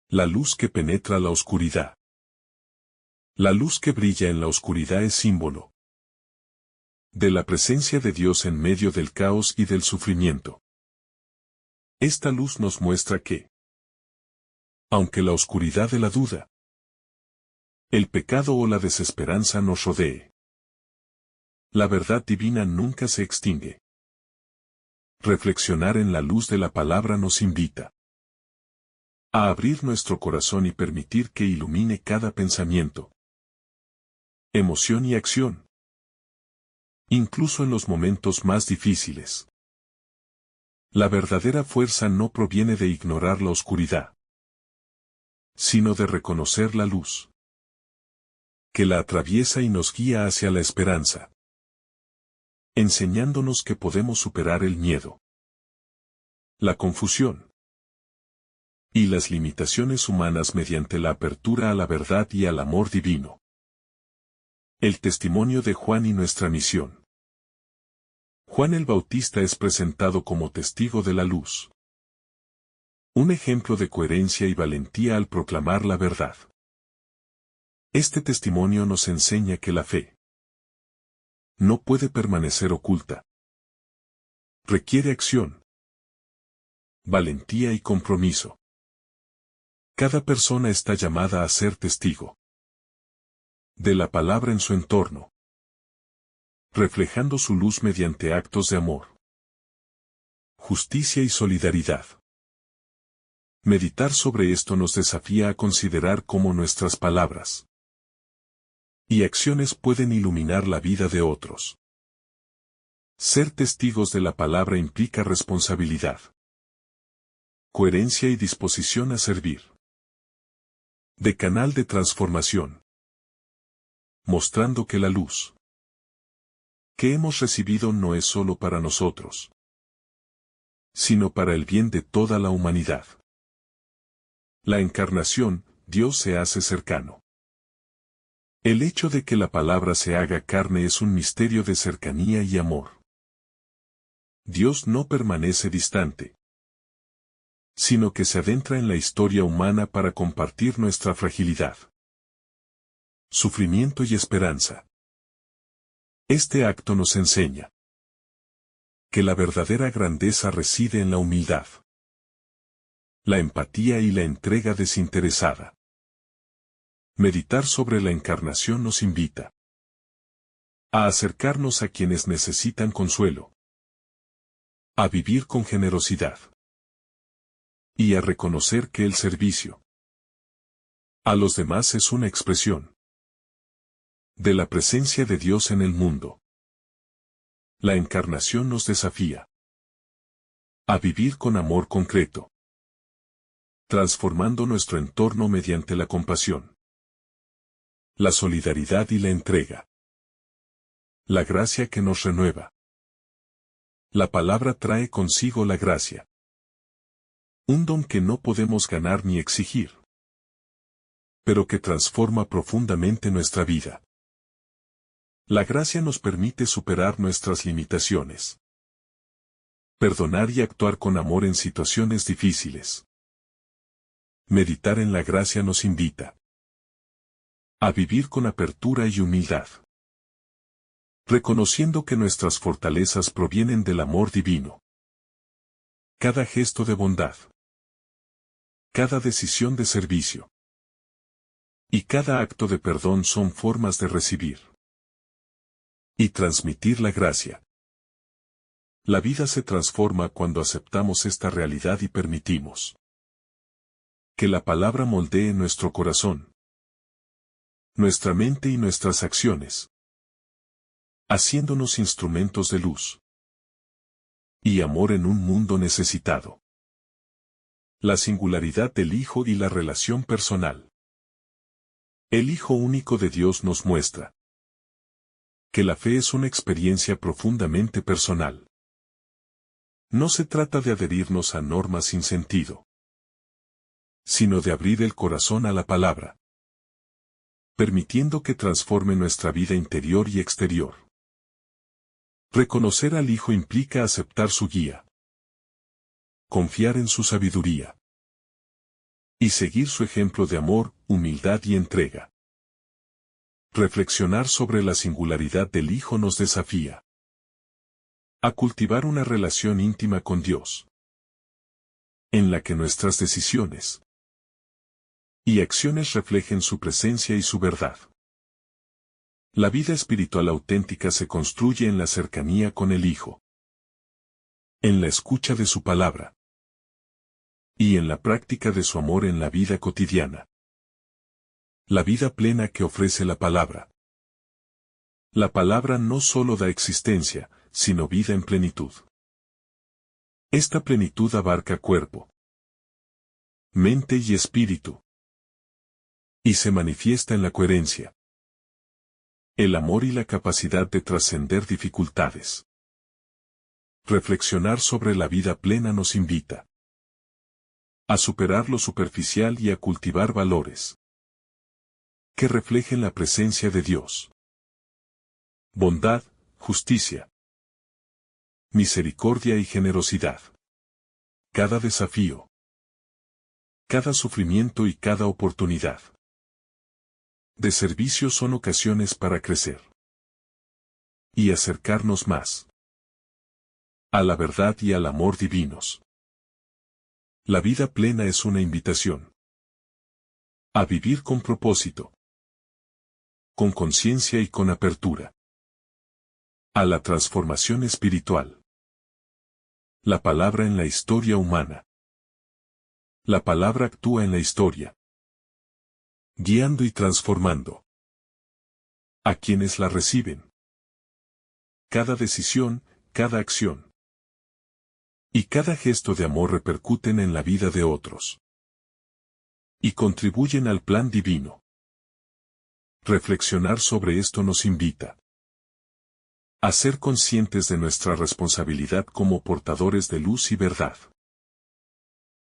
La luz que penetra la oscuridad. La luz que brilla en la oscuridad es símbolo de la presencia de Dios en medio del caos y del sufrimiento. Esta luz nos muestra que, aunque la oscuridad de la duda, el pecado o la desesperanza nos rodee, la verdad divina nunca se extingue. Reflexionar en la luz de la palabra nos invita a abrir nuestro corazón y permitir que ilumine cada pensamiento, emoción y acción, incluso en los momentos más difíciles. La verdadera fuerza no proviene de ignorar la oscuridad, sino de reconocer la luz que la atraviesa y nos guía hacia la esperanza, enseñándonos que podemos superar el miedo, la confusión y las limitaciones humanas mediante la apertura a la verdad y al amor divino. El testimonio de Juan y nuestra misión. Juan el Bautista es presentado como testigo de la luz. Un ejemplo de coherencia y valentía al proclamar la verdad. Este testimonio nos enseña que la fe no puede permanecer oculta. Requiere acción, valentía y compromiso. Cada persona está llamada a ser testigo de la palabra en su entorno, reflejando su luz mediante actos de amor, justicia y solidaridad. Meditar sobre esto nos desafía a considerar cómo nuestras palabras y acciones pueden iluminar la vida de otros. Ser testigos de la palabra implica responsabilidad, coherencia y disposición a servir de canal de transformación, mostrando que la luz que hemos recibido no es solo para nosotros, sino para el bien de toda la humanidad. La encarnación, Dios se hace cercano. El hecho de que la palabra se haga carne es un misterio de cercanía y amor. Dios no permanece distante, sino que se adentra en la historia humana para compartir nuestra fragilidad, sufrimiento y esperanza. Este acto nos enseña que la verdadera grandeza reside en la humildad, la empatía y la entrega desinteresada. Meditar sobre la encarnación nos invita a acercarnos a quienes necesitan consuelo, a vivir con generosidad y a reconocer que el servicio a los demás es una expresión de la presencia de Dios en el mundo. La encarnación nos desafía a vivir con amor concreto, transformando nuestro entorno mediante la compasión, la solidaridad y la entrega. La gracia que nos renueva. La palabra trae consigo la gracia. Un don que no podemos ganar ni exigir, pero que transforma profundamente nuestra vida. La gracia nos permite superar nuestras limitaciones, perdonar y actuar con amor en situaciones difíciles. Meditar en la gracia nos invita a vivir con apertura y humildad, reconociendo que nuestras fortalezas provienen del amor divino. Cada gesto de bondad, cada decisión de servicio y cada acto de perdón son formas de recibir y transmitir la gracia. La vida se transforma cuando aceptamos esta realidad y permitimos que la palabra moldee nuestro corazón, nuestra mente y nuestras acciones, haciéndonos instrumentos de luz. Y amor en un mundo necesitado. La singularidad del Hijo y la relación personal. El Hijo único de Dios nos muestra que la fe es una experiencia profundamente personal. No se trata de adherirnos a normas sin sentido, sino de abrir el corazón a la palabra, permitiendo que transforme nuestra vida interior y exterior. Reconocer al Hijo implica aceptar su guía, confiar en su sabiduría y seguir su ejemplo de amor, humildad y entrega. Reflexionar sobre la singularidad del Hijo nos desafía a cultivar una relación íntima con Dios, en la que nuestras decisiones y acciones reflejen su presencia y su verdad. La vida espiritual auténtica se construye en la cercanía con el Hijo, en la escucha de su palabra y en la práctica de su amor en la vida cotidiana. La vida plena que ofrece la palabra. La palabra no solo da existencia, sino vida en plenitud. Esta plenitud abarca cuerpo, mente y espíritu, y se manifiesta en la coherencia, el amor y la capacidad de trascender dificultades. Reflexionar sobre la vida plena nos invita a superar lo superficial y a cultivar valores que reflejen la presencia de Dios. Bondad, justicia, misericordia y generosidad. Cada desafío, cada sufrimiento y cada oportunidad de servicio son ocasiones para crecer y acercarnos más a la verdad y al amor divinos. La vida plena es una invitación a vivir con propósito, con conciencia y con apertura a la transformación espiritual. La palabra en la historia humana. La palabra actúa en la historia, guiando y transformando a quienes la reciben. Cada decisión, cada acción y cada gesto de amor repercuten en la vida de otros y contribuyen al plan divino. Reflexionar sobre esto nos invita a ser conscientes de nuestra responsabilidad como portadores de luz y verdad,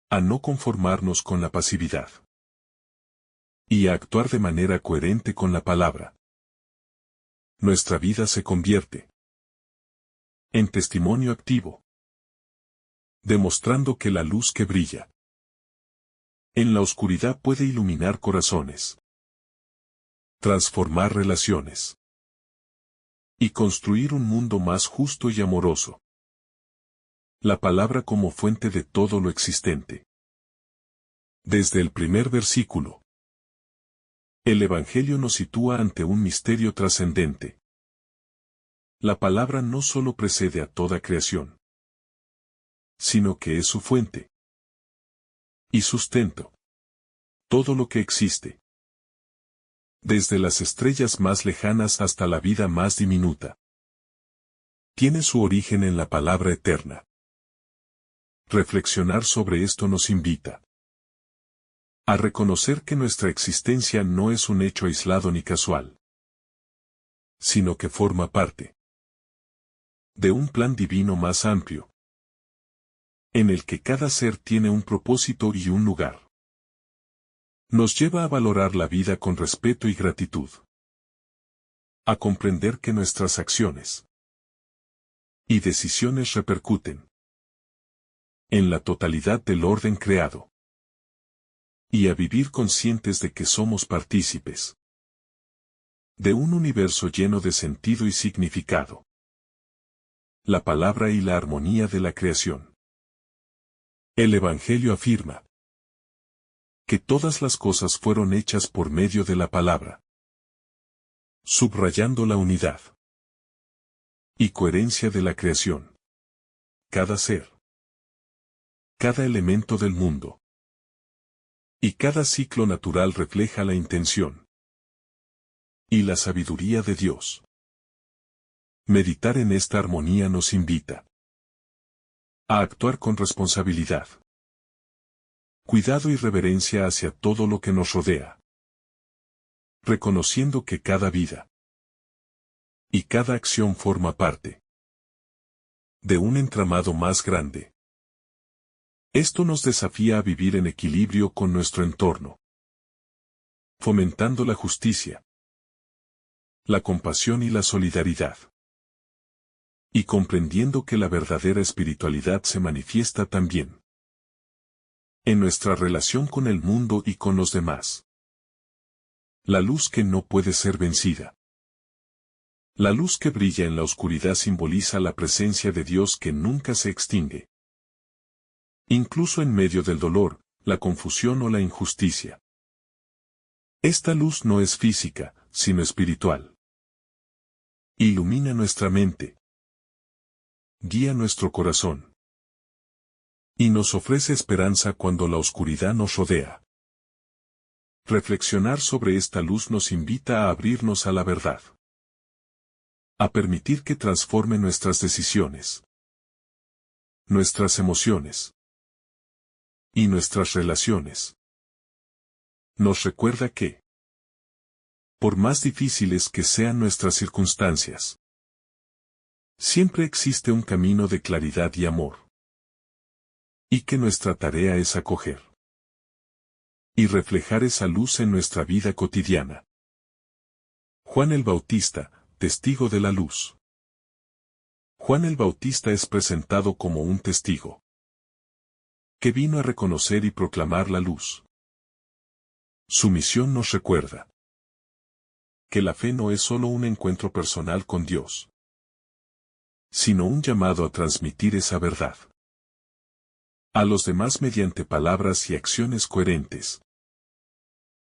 a no conformarnos con la pasividad y a actuar de manera coherente con la palabra. Nuestra vida se convierte en testimonio activo, demostrando que la luz que brilla en la oscuridad puede iluminar corazones, transformar relaciones y construir un mundo más justo y amoroso. La palabra como fuente de todo lo existente. Desde el primer versículo, el Evangelio nos sitúa ante un misterio trascendente. La palabra no solo precede a toda creación, sino que es su fuente y sustento. Todo lo que existe, desde las estrellas más lejanas hasta la vida más diminuta, tiene su origen en la palabra eterna. Reflexionar sobre esto nos invita a reconocer que nuestra existencia no es un hecho aislado ni casual, sino que forma parte de un plan divino más amplio, en el que cada ser tiene un propósito y un lugar. Nos lleva a valorar la vida con respeto y gratitud, a comprender que nuestras acciones y decisiones repercuten en la totalidad del orden creado, y a vivir conscientes de que somos partícipes de un universo lleno de sentido y significado. La palabra y la armonía de la creación. El Evangelio afirma que todas las cosas fueron hechas por medio de la palabra, subrayando la unidad y coherencia de la creación. Cada ser, cada elemento del mundo y cada ciclo natural refleja la intención y la sabiduría de Dios. Meditar en esta armonía nos invita A actuar con responsabilidad. Cuidado y reverencia hacia todo lo que nos rodea. Reconociendo que cada vida y cada acción forma parte de un entramado más grande. Esto nos desafía a vivir en equilibrio con nuestro entorno, fomentando la justicia, la compasión y la solidaridad. Y comprendiendo que la verdadera espiritualidad se manifiesta también en nuestra relación con el mundo y con los demás. La luz que no puede ser vencida. La luz que brilla en la oscuridad simboliza la presencia de Dios que nunca se extingue. Incluso en medio del dolor, la confusión o la injusticia. Esta luz no es física, sino espiritual. Ilumina nuestra mente. Guía nuestro corazón. Y nos ofrece esperanza cuando la oscuridad nos rodea. Reflexionar sobre esta luz nos invita a abrirnos a la verdad. A permitir que transforme nuestras decisiones, nuestras emociones y nuestras relaciones. Nos recuerda que, por más difíciles que sean nuestras circunstancias, siempre existe un camino de claridad y amor. Y que nuestra tarea es acoger y reflejar esa luz en nuestra vida cotidiana. Juan el Bautista, testigo de la luz. Juan el Bautista es presentado como un testigo que vino a reconocer y proclamar la luz. Su misión nos recuerda que la fe no es solo un encuentro personal con Dios, sino un llamado a transmitir esa verdad a los demás mediante palabras y acciones coherentes.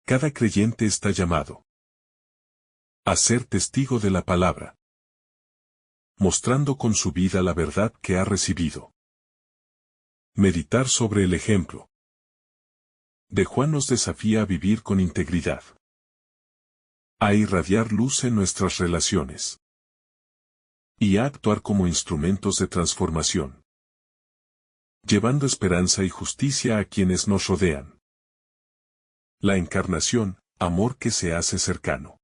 Cada creyente está llamado a ser testigo de la palabra, mostrando con su vida la verdad que ha recibido. Meditar sobre el ejemplo de Juan nos desafía a vivir con integridad, a irradiar luz en nuestras relaciones y a actuar como instrumentos de transformación, llevando esperanza y justicia a quienes nos rodean. La encarnación, amor que se hace cercano.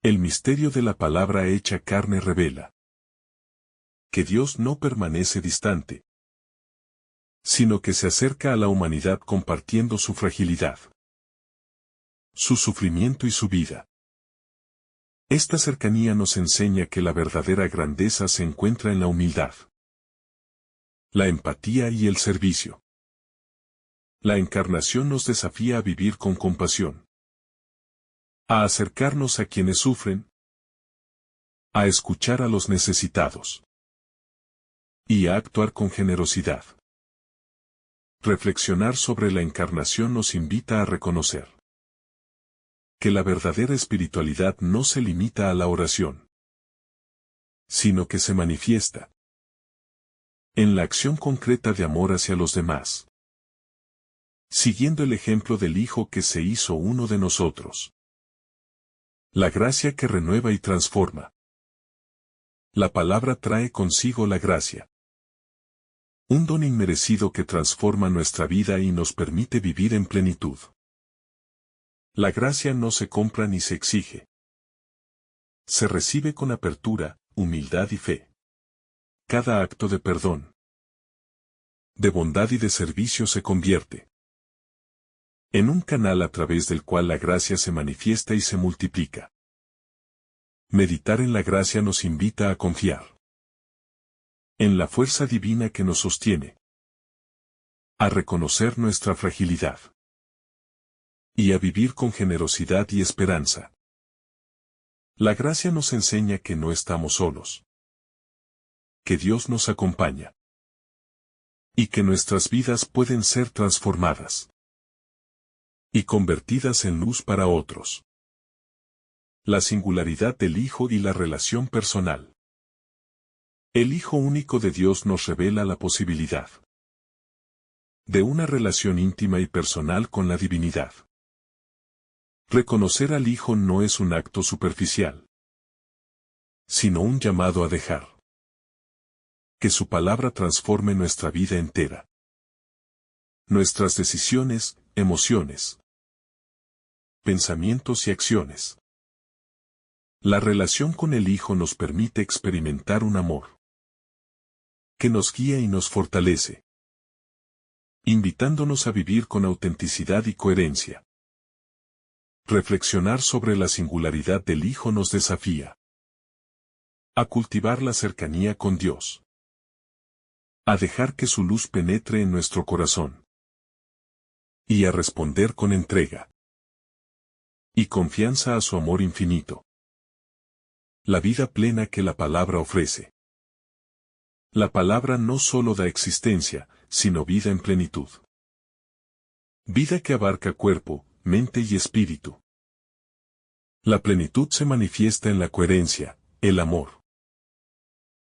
El misterio de la palabra hecha carne revela que Dios no permanece distante, sino que se acerca a la humanidad compartiendo su fragilidad, su sufrimiento y su vida. Esta cercanía nos enseña que la verdadera grandeza se encuentra en la humildad, la empatía y el servicio. La encarnación nos desafía a vivir con compasión, a acercarnos a quienes sufren, a escuchar a los necesitados y a actuar con generosidad. Reflexionar sobre la encarnación nos invita a reconocer que la verdadera espiritualidad no se limita a la oración, sino que se manifiesta en la acción concreta de amor hacia los demás, siguiendo el ejemplo del Hijo que se hizo uno de nosotros. La gracia que renueva y transforma. La palabra trae consigo la gracia, un don inmerecido que transforma nuestra vida y nos permite vivir en plenitud. La gracia no se compra ni se exige. Se recibe con apertura, humildad y fe. Cada acto de perdón, de bondad y de servicio se convierte en un canal a través del cual la gracia se manifiesta y se multiplica. Meditar en la gracia nos invita a confiar en la fuerza divina que nos sostiene, a reconocer nuestra fragilidad y a vivir con generosidad y esperanza. La gracia nos enseña que no estamos solos, que Dios nos acompaña y que nuestras vidas pueden ser transformadas y convertidas en luz para otros. La singularidad del Hijo y la relación personal. El Hijo único de Dios nos revela la posibilidad de una relación íntima y personal con la divinidad. Reconocer al Hijo no es un acto superficial, sino un llamado a dejar Que su palabra transforme nuestra vida entera. Nuestras decisiones, emociones, pensamientos y acciones. La relación con el Hijo nos permite experimentar un amor que nos guía y nos fortalece, invitándonos a vivir con autenticidad y coherencia. Reflexionar sobre la singularidad del Hijo nos desafía a cultivar la cercanía con Dios, a dejar que su luz penetre en nuestro corazón y a responder con entrega y confianza a su amor infinito. La vida plena que la palabra ofrece. La palabra no solo da existencia, sino vida en plenitud. Vida que abarca cuerpo, mente y espíritu. La plenitud se manifiesta en la coherencia, el amor,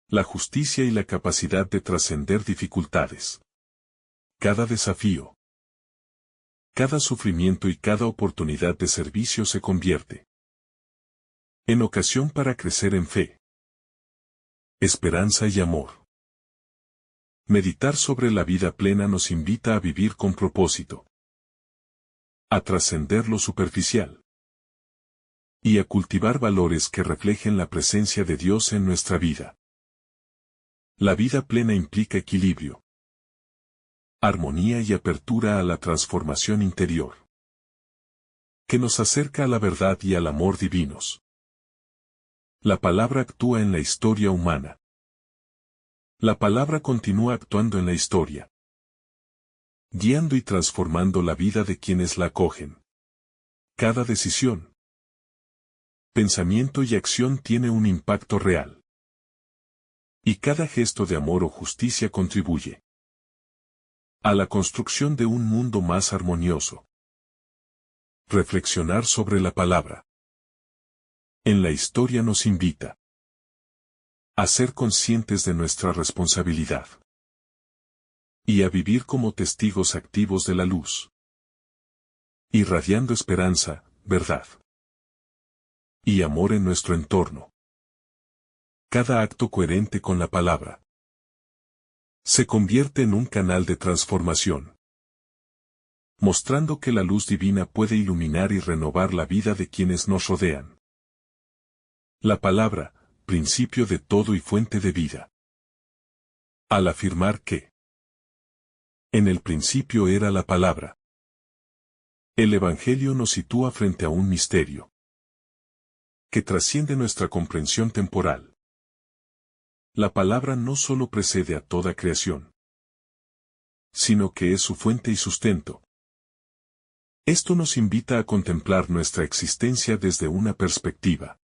la justicia y la capacidad de trascender dificultades. Cada desafío, cada sufrimiento y cada oportunidad de servicio se convierte en ocasión para crecer en fe, esperanza y amor. Meditar sobre la vida plena nos invita a vivir con propósito, a trascender lo superficial y a cultivar valores que reflejen la presencia de Dios en nuestra vida. La vida plena implica equilibrio, armonía y apertura a la transformación interior, que nos acerca a la verdad y al amor divinos. La palabra actúa en la historia humana. La palabra continúa actuando en la historia, guiando y transformando la vida de quienes la acogen. Cada decisión, pensamiento y acción tiene un impacto real. Y cada gesto de amor o justicia contribuye a la construcción de un mundo más armonioso. Reflexionar sobre la palabra en la historia nos invita a ser conscientes de nuestra responsabilidad y a vivir como testigos activos de la luz, irradiando esperanza, verdad y amor en nuestro entorno. Cada acto coherente con la palabra se convierte en un canal de transformación, mostrando que la luz divina puede iluminar y renovar la vida de quienes nos rodean. La palabra, principio de todo y fuente de vida. Al afirmar que en el principio era la palabra, el Evangelio nos sitúa frente a un misterio que trasciende nuestra comprensión temporal. La palabra no solo precede a toda creación, sino que es su fuente y sustento. Esto nos invita a contemplar nuestra existencia desde una perspectiva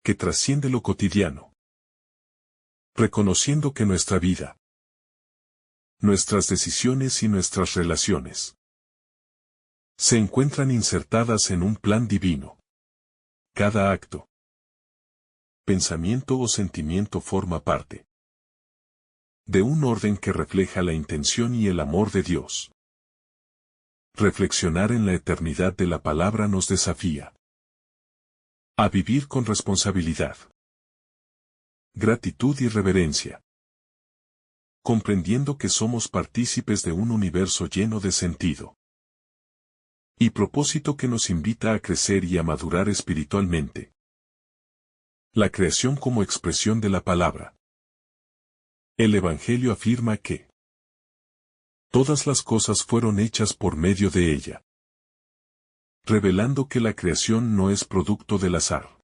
que trasciende lo cotidiano, reconociendo que nuestra vida, nuestras decisiones y nuestras relaciones se encuentran insertadas en un plan divino. Cada acto, pensamiento o sentimiento forma parte de un orden que refleja la intención y el amor de Dios. Reflexionar en la eternidad de la palabra nos desafía a vivir con responsabilidad, gratitud y reverencia, comprendiendo que somos partícipes de un universo lleno de sentido y propósito que nos invita a crecer y a madurar espiritualmente. La creación como expresión de la palabra. El Evangelio afirma que todas las cosas fueron hechas por medio de ella, revelando que la creación no es producto del azar,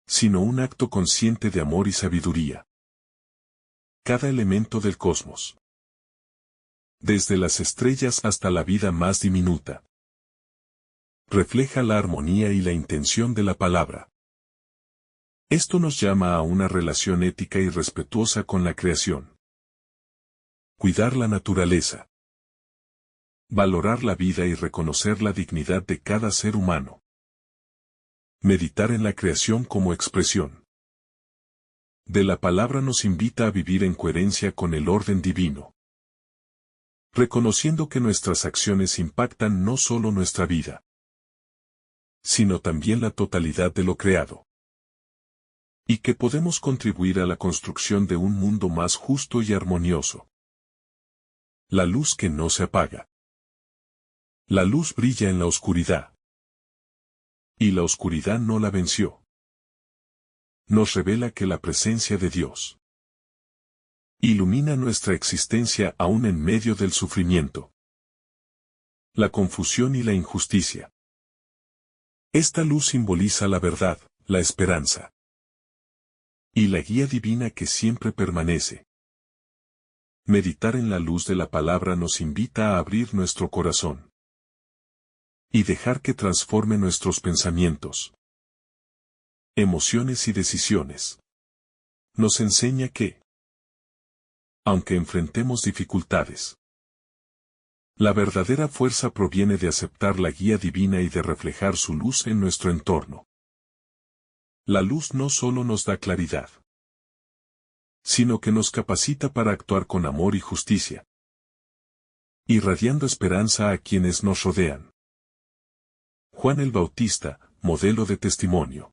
sino un acto consciente de amor y sabiduría. Cada elemento del cosmos, desde las estrellas hasta la vida más diminuta, refleja la armonía y la intención de la palabra. Esto nos llama a una relación ética y respetuosa con la creación. Cuidar la naturaleza, valorar la vida y reconocer la dignidad de cada ser humano. Meditar en la creación como expresión de la palabra nos invita a vivir en coherencia con el orden divino, reconociendo que nuestras acciones impactan no solo nuestra vida, sino también la totalidad de lo creado. Y que podemos contribuir a la construcción de un mundo más justo y armonioso. La luz que no se apaga. La luz brilla en la oscuridad. Y la oscuridad no la venció. Nos revela que la presencia de Dios ilumina nuestra existencia aún en medio del sufrimiento, la confusión y la injusticia. Esta luz simboliza la verdad, la esperanza y la guía divina que siempre permanece. Meditar en la luz de la palabra nos invita a abrir nuestro corazón y dejar que transforme nuestros pensamientos, emociones y decisiones. Nos enseña que, aunque enfrentemos dificultades, la verdadera fuerza proviene de aceptar la guía divina y de reflejar su luz en nuestro entorno. La luz no solo nos da claridad, sino que nos capacita para actuar con amor y justicia, irradiando esperanza a quienes nos rodean. Juan el Bautista, modelo de testimonio.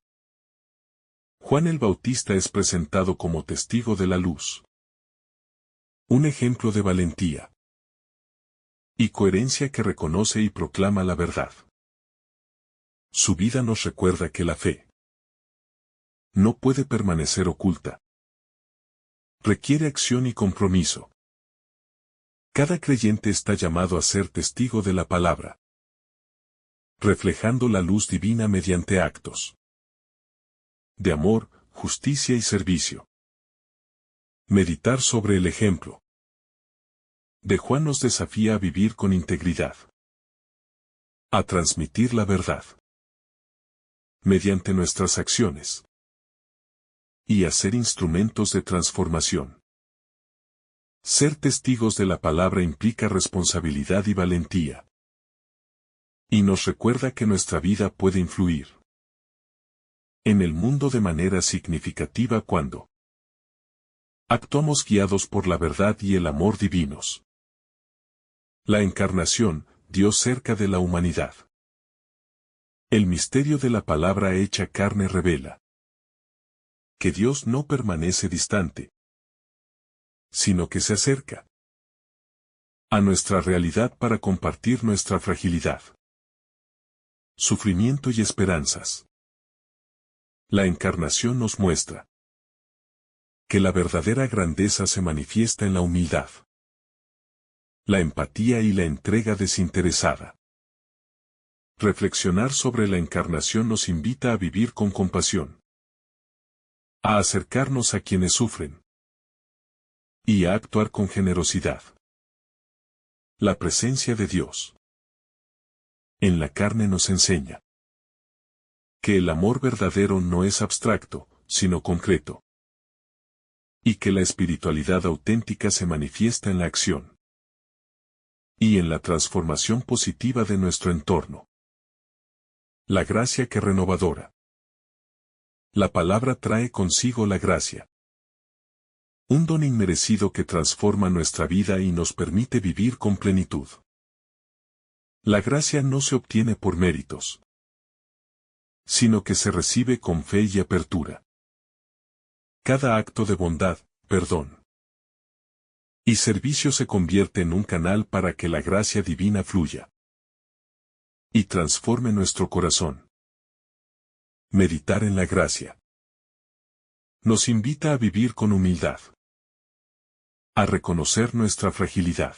Juan el Bautista es presentado como testigo de la luz. Un ejemplo de valentía y coherencia que reconoce y proclama la verdad. Su vida nos recuerda que la fe no puede permanecer oculta. Requiere acción y compromiso. Cada creyente está llamado a ser testigo de la palabra, reflejando la luz divina mediante actos de amor, justicia y servicio. Meditar sobre el ejemplo de Juan nos desafía a vivir con integridad, a transmitir la verdad mediante nuestras acciones y a ser instrumentos de transformación. Ser testigos de la palabra implica responsabilidad y valentía, y nos recuerda que nuestra vida puede influir en el mundo de manera significativa cuando actuamos guiados por la verdad y el amor divinos. La encarnación, Dios cerca de la humanidad. El misterio de la palabra hecha carne revela que Dios no permanece distante, sino que se acerca a nuestra realidad para compartir nuestra fragilidad, sufrimiento y esperanzas. La encarnación nos muestra que la verdadera grandeza se manifiesta en la humildad, la empatía y la entrega desinteresada. Reflexionar sobre la encarnación nos invita a vivir con compasión, a acercarnos a quienes sufren y a actuar con generosidad. La presencia de Dios en la carne nos enseña que el amor verdadero no es abstracto, sino concreto, y que la espiritualidad auténtica se manifiesta en la acción y en la transformación positiva de nuestro entorno. La gracia que renovadora. La palabra trae consigo la gracia, un don inmerecido que transforma nuestra vida y nos permite vivir con plenitud. La gracia no se obtiene por méritos, sino que se recibe con fe y apertura. Cada acto de bondad, perdón y servicio se convierte en un canal para que la gracia divina fluya y transforme nuestro corazón. Meditar en la gracia nos invita a vivir con humildad, a reconocer nuestra fragilidad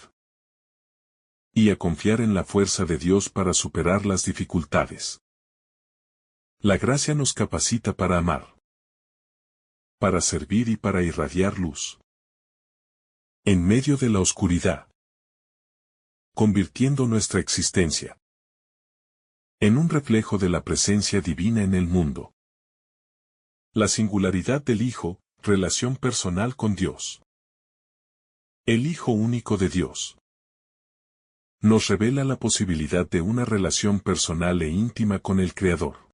y a confiar en la fuerza de Dios para superar las dificultades. La gracia nos capacita para amar, para servir y para irradiar luz en medio de la oscuridad, convirtiendo nuestra existencia en un reflejo de la presencia divina en el mundo. La singularidad del Hijo, relación personal con Dios. El Hijo único de Dios nos revela la posibilidad de una relación personal e íntima con el Creador.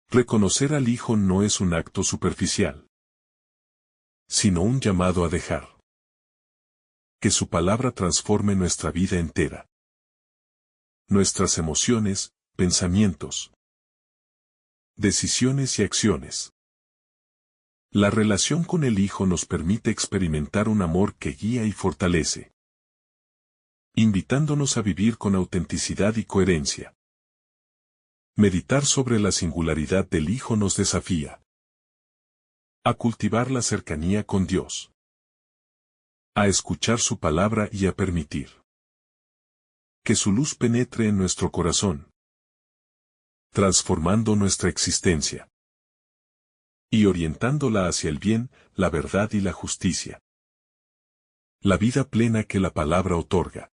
Reconocer al Hijo no es un acto superficial, sino un llamado a dejar que su palabra transforme nuestra vida entera, nuestras emociones, pensamientos, decisiones y acciones. La relación con el Hijo nos permite experimentar un amor que guía y fortalece, invitándonos a vivir con autenticidad y coherencia. Meditar sobre la singularidad del Hijo nos desafía a cultivar la cercanía con Dios, a escuchar su palabra y a permitir que su luz penetre en nuestro corazón, transformando nuestra existencia y orientándola hacia el bien, la verdad y la justicia. La vida plena que la palabra otorga.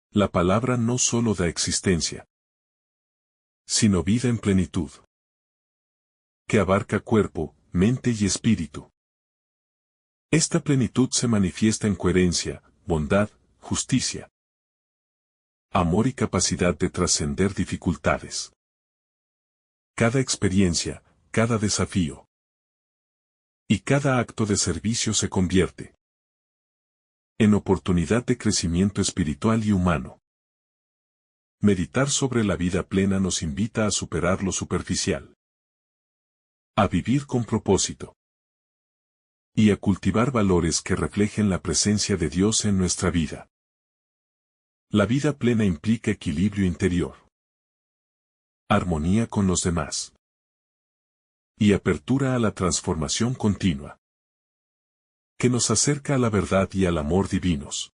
La palabra no solo da existencia, sino vida en plenitud, que abarca cuerpo, mente y espíritu. Esta plenitud se manifiesta en coherencia, bondad, justicia, amor y capacidad de trascender dificultades. Cada experiencia, cada desafío y cada acto de servicio se convierte en oportunidad de crecimiento espiritual y humano. Meditar sobre la vida plena nos invita a superar lo superficial, a vivir con propósito y a cultivar valores que reflejen la presencia de Dios en nuestra vida. La vida plena implica equilibrio interior, armonía con los demás y apertura a la transformación continua, que nos acerca a la verdad y al amor divinos.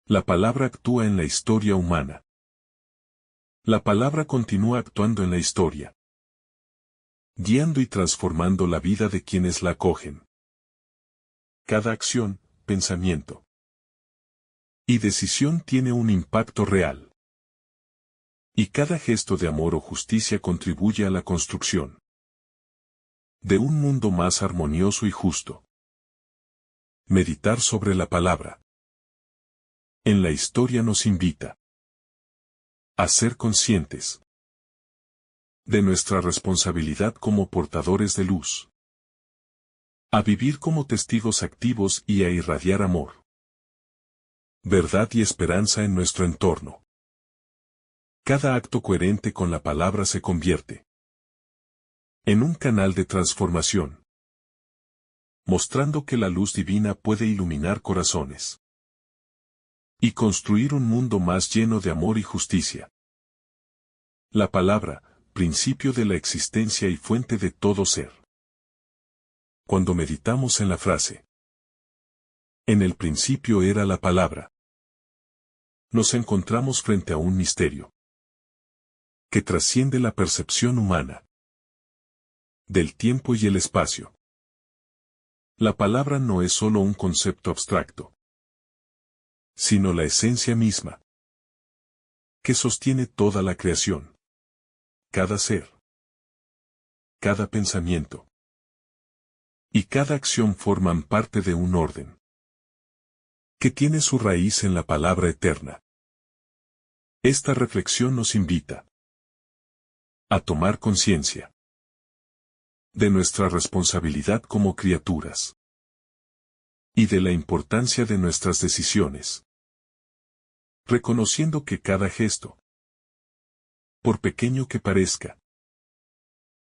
La palabra actúa en la historia humana. La palabra continúa actuando en la historia, guiando y transformando la vida de quienes la acogen. Cada acción, pensamiento y decisión tiene un impacto real. Y cada gesto de amor o justicia contribuye a la construcción de un mundo más armonioso y justo. Meditar sobre la palabra en la historia nos invita a ser conscientes de nuestra responsabilidad como portadores de luz, a vivir como testigos activos y a irradiar amor, verdad y esperanza en nuestro entorno. Cada acto coherente con la palabra se convierte en un canal de transformación, mostrando que la luz divina puede iluminar corazones y construir un mundo más lleno de amor y justicia. La palabra, principio de la existencia y fuente de todo ser. Cuando meditamos en la frase, en el principio era la palabra, nos encontramos frente a un misterio que trasciende la percepción humana del tiempo y el espacio. La palabra no es solo un concepto abstracto, sino la esencia misma que sostiene toda la creación, cada ser, cada pensamiento y cada acción forman parte de un orden que tiene su raíz en la palabra eterna. Esta reflexión nos invita a tomar conciencia de nuestra responsabilidad como criaturas y de la importancia de nuestras decisiones, reconociendo que cada gesto, por pequeño que parezca,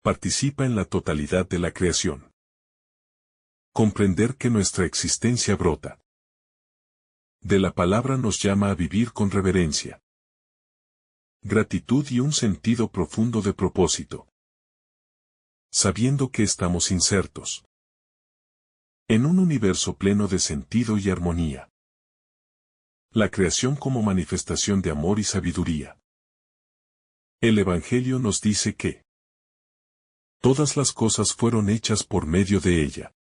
participa en la totalidad de la creación. Comprender que nuestra existencia brota de la palabra nos llama a vivir con reverencia, gratitud y un sentido profundo de propósito, sabiendo que estamos insertos en un universo pleno de sentido y armonía. La creación como manifestación de amor y sabiduría. El Evangelio nos dice que todas las cosas fueron hechas por medio de ella,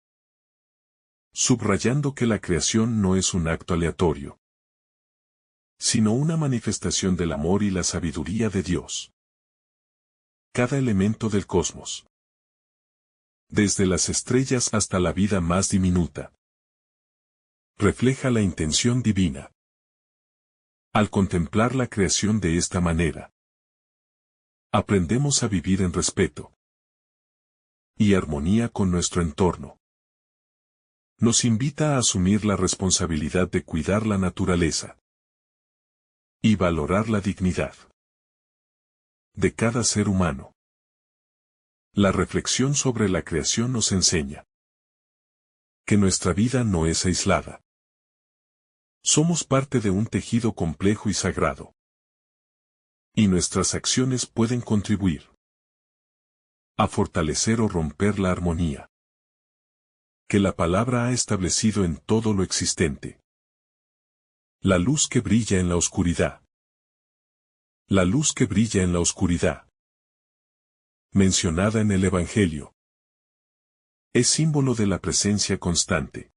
subrayando que la creación no es un acto aleatorio, sino una manifestación del amor y la sabiduría de Dios. Cada elemento del cosmos, desde las estrellas hasta la vida más diminuta, refleja la intención divina. Al contemplar la creación de esta manera, aprendemos a vivir en respeto y armonía con nuestro entorno. Nos invita a asumir la responsabilidad de cuidar la naturaleza y valorar la dignidad de cada ser humano. La reflexión sobre la creación nos enseña que nuestra vida no es aislada. Somos parte de un tejido complejo y sagrado. Y nuestras acciones pueden contribuir a fortalecer o romper la armonía que la palabra ha establecido en todo lo existente. La luz que brilla en la oscuridad. La luz que brilla en la oscuridad, mencionada en el Evangelio, es símbolo de la presencia constante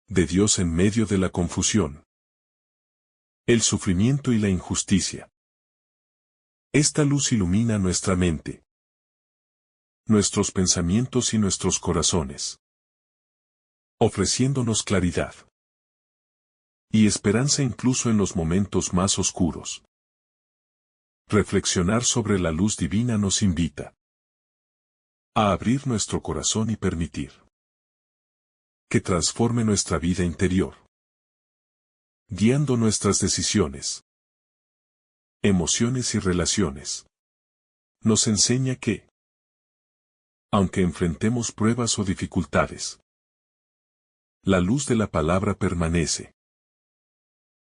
de Dios en medio de la confusión, el sufrimiento y la injusticia. Esta luz ilumina nuestra mente, nuestros pensamientos y nuestros corazones, ofreciéndonos claridad y esperanza incluso en los momentos más oscuros. Reflexionar sobre la luz divina nos invita a abrir nuestro corazón y permitir que transforme nuestra vida interior, guiando nuestras decisiones, emociones y relaciones. Nos enseña que, aunque enfrentemos pruebas o dificultades, la luz de la palabra permanece.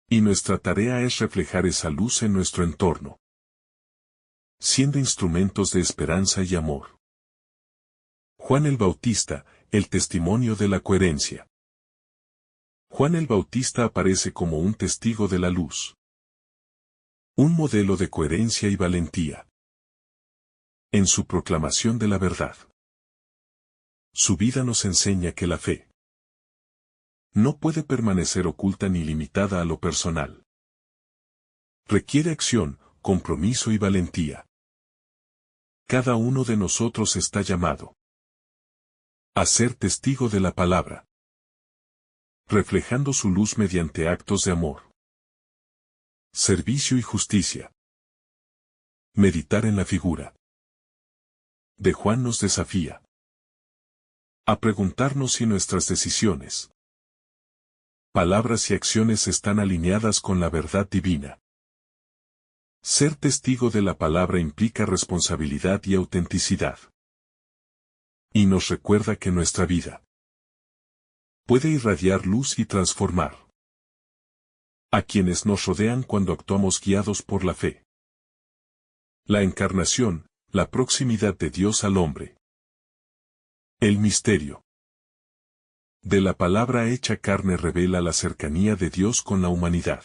Y nuestra tarea es reflejar esa luz en nuestro entorno, siendo instrumentos de esperanza y amor. Juan el Bautista, el testimonio de la coherencia. Juan el Bautista aparece como un testigo de la luz, un modelo de coherencia y valentía en su proclamación de la verdad. Su vida nos enseña que la fe no puede permanecer oculta ni limitada a lo personal. Requiere acción, compromiso y valentía. Cada uno de nosotros está llamado a ser testigo de la palabra, reflejando su luz mediante actos de amor, servicio y justicia. Meditar en la figura de Juan nos desafía a preguntarnos si nuestras decisiones, palabras y acciones están alineadas con la verdad divina. Ser testigo de la palabra implica responsabilidad y autenticidad. Y nos recuerda que nuestra vida puede irradiar luz y transformar a quienes nos rodean cuando actuamos guiados por la fe. La encarnación, la proximidad de Dios al hombre. El misterio de la palabra hecha carne revela la cercanía de Dios con la humanidad.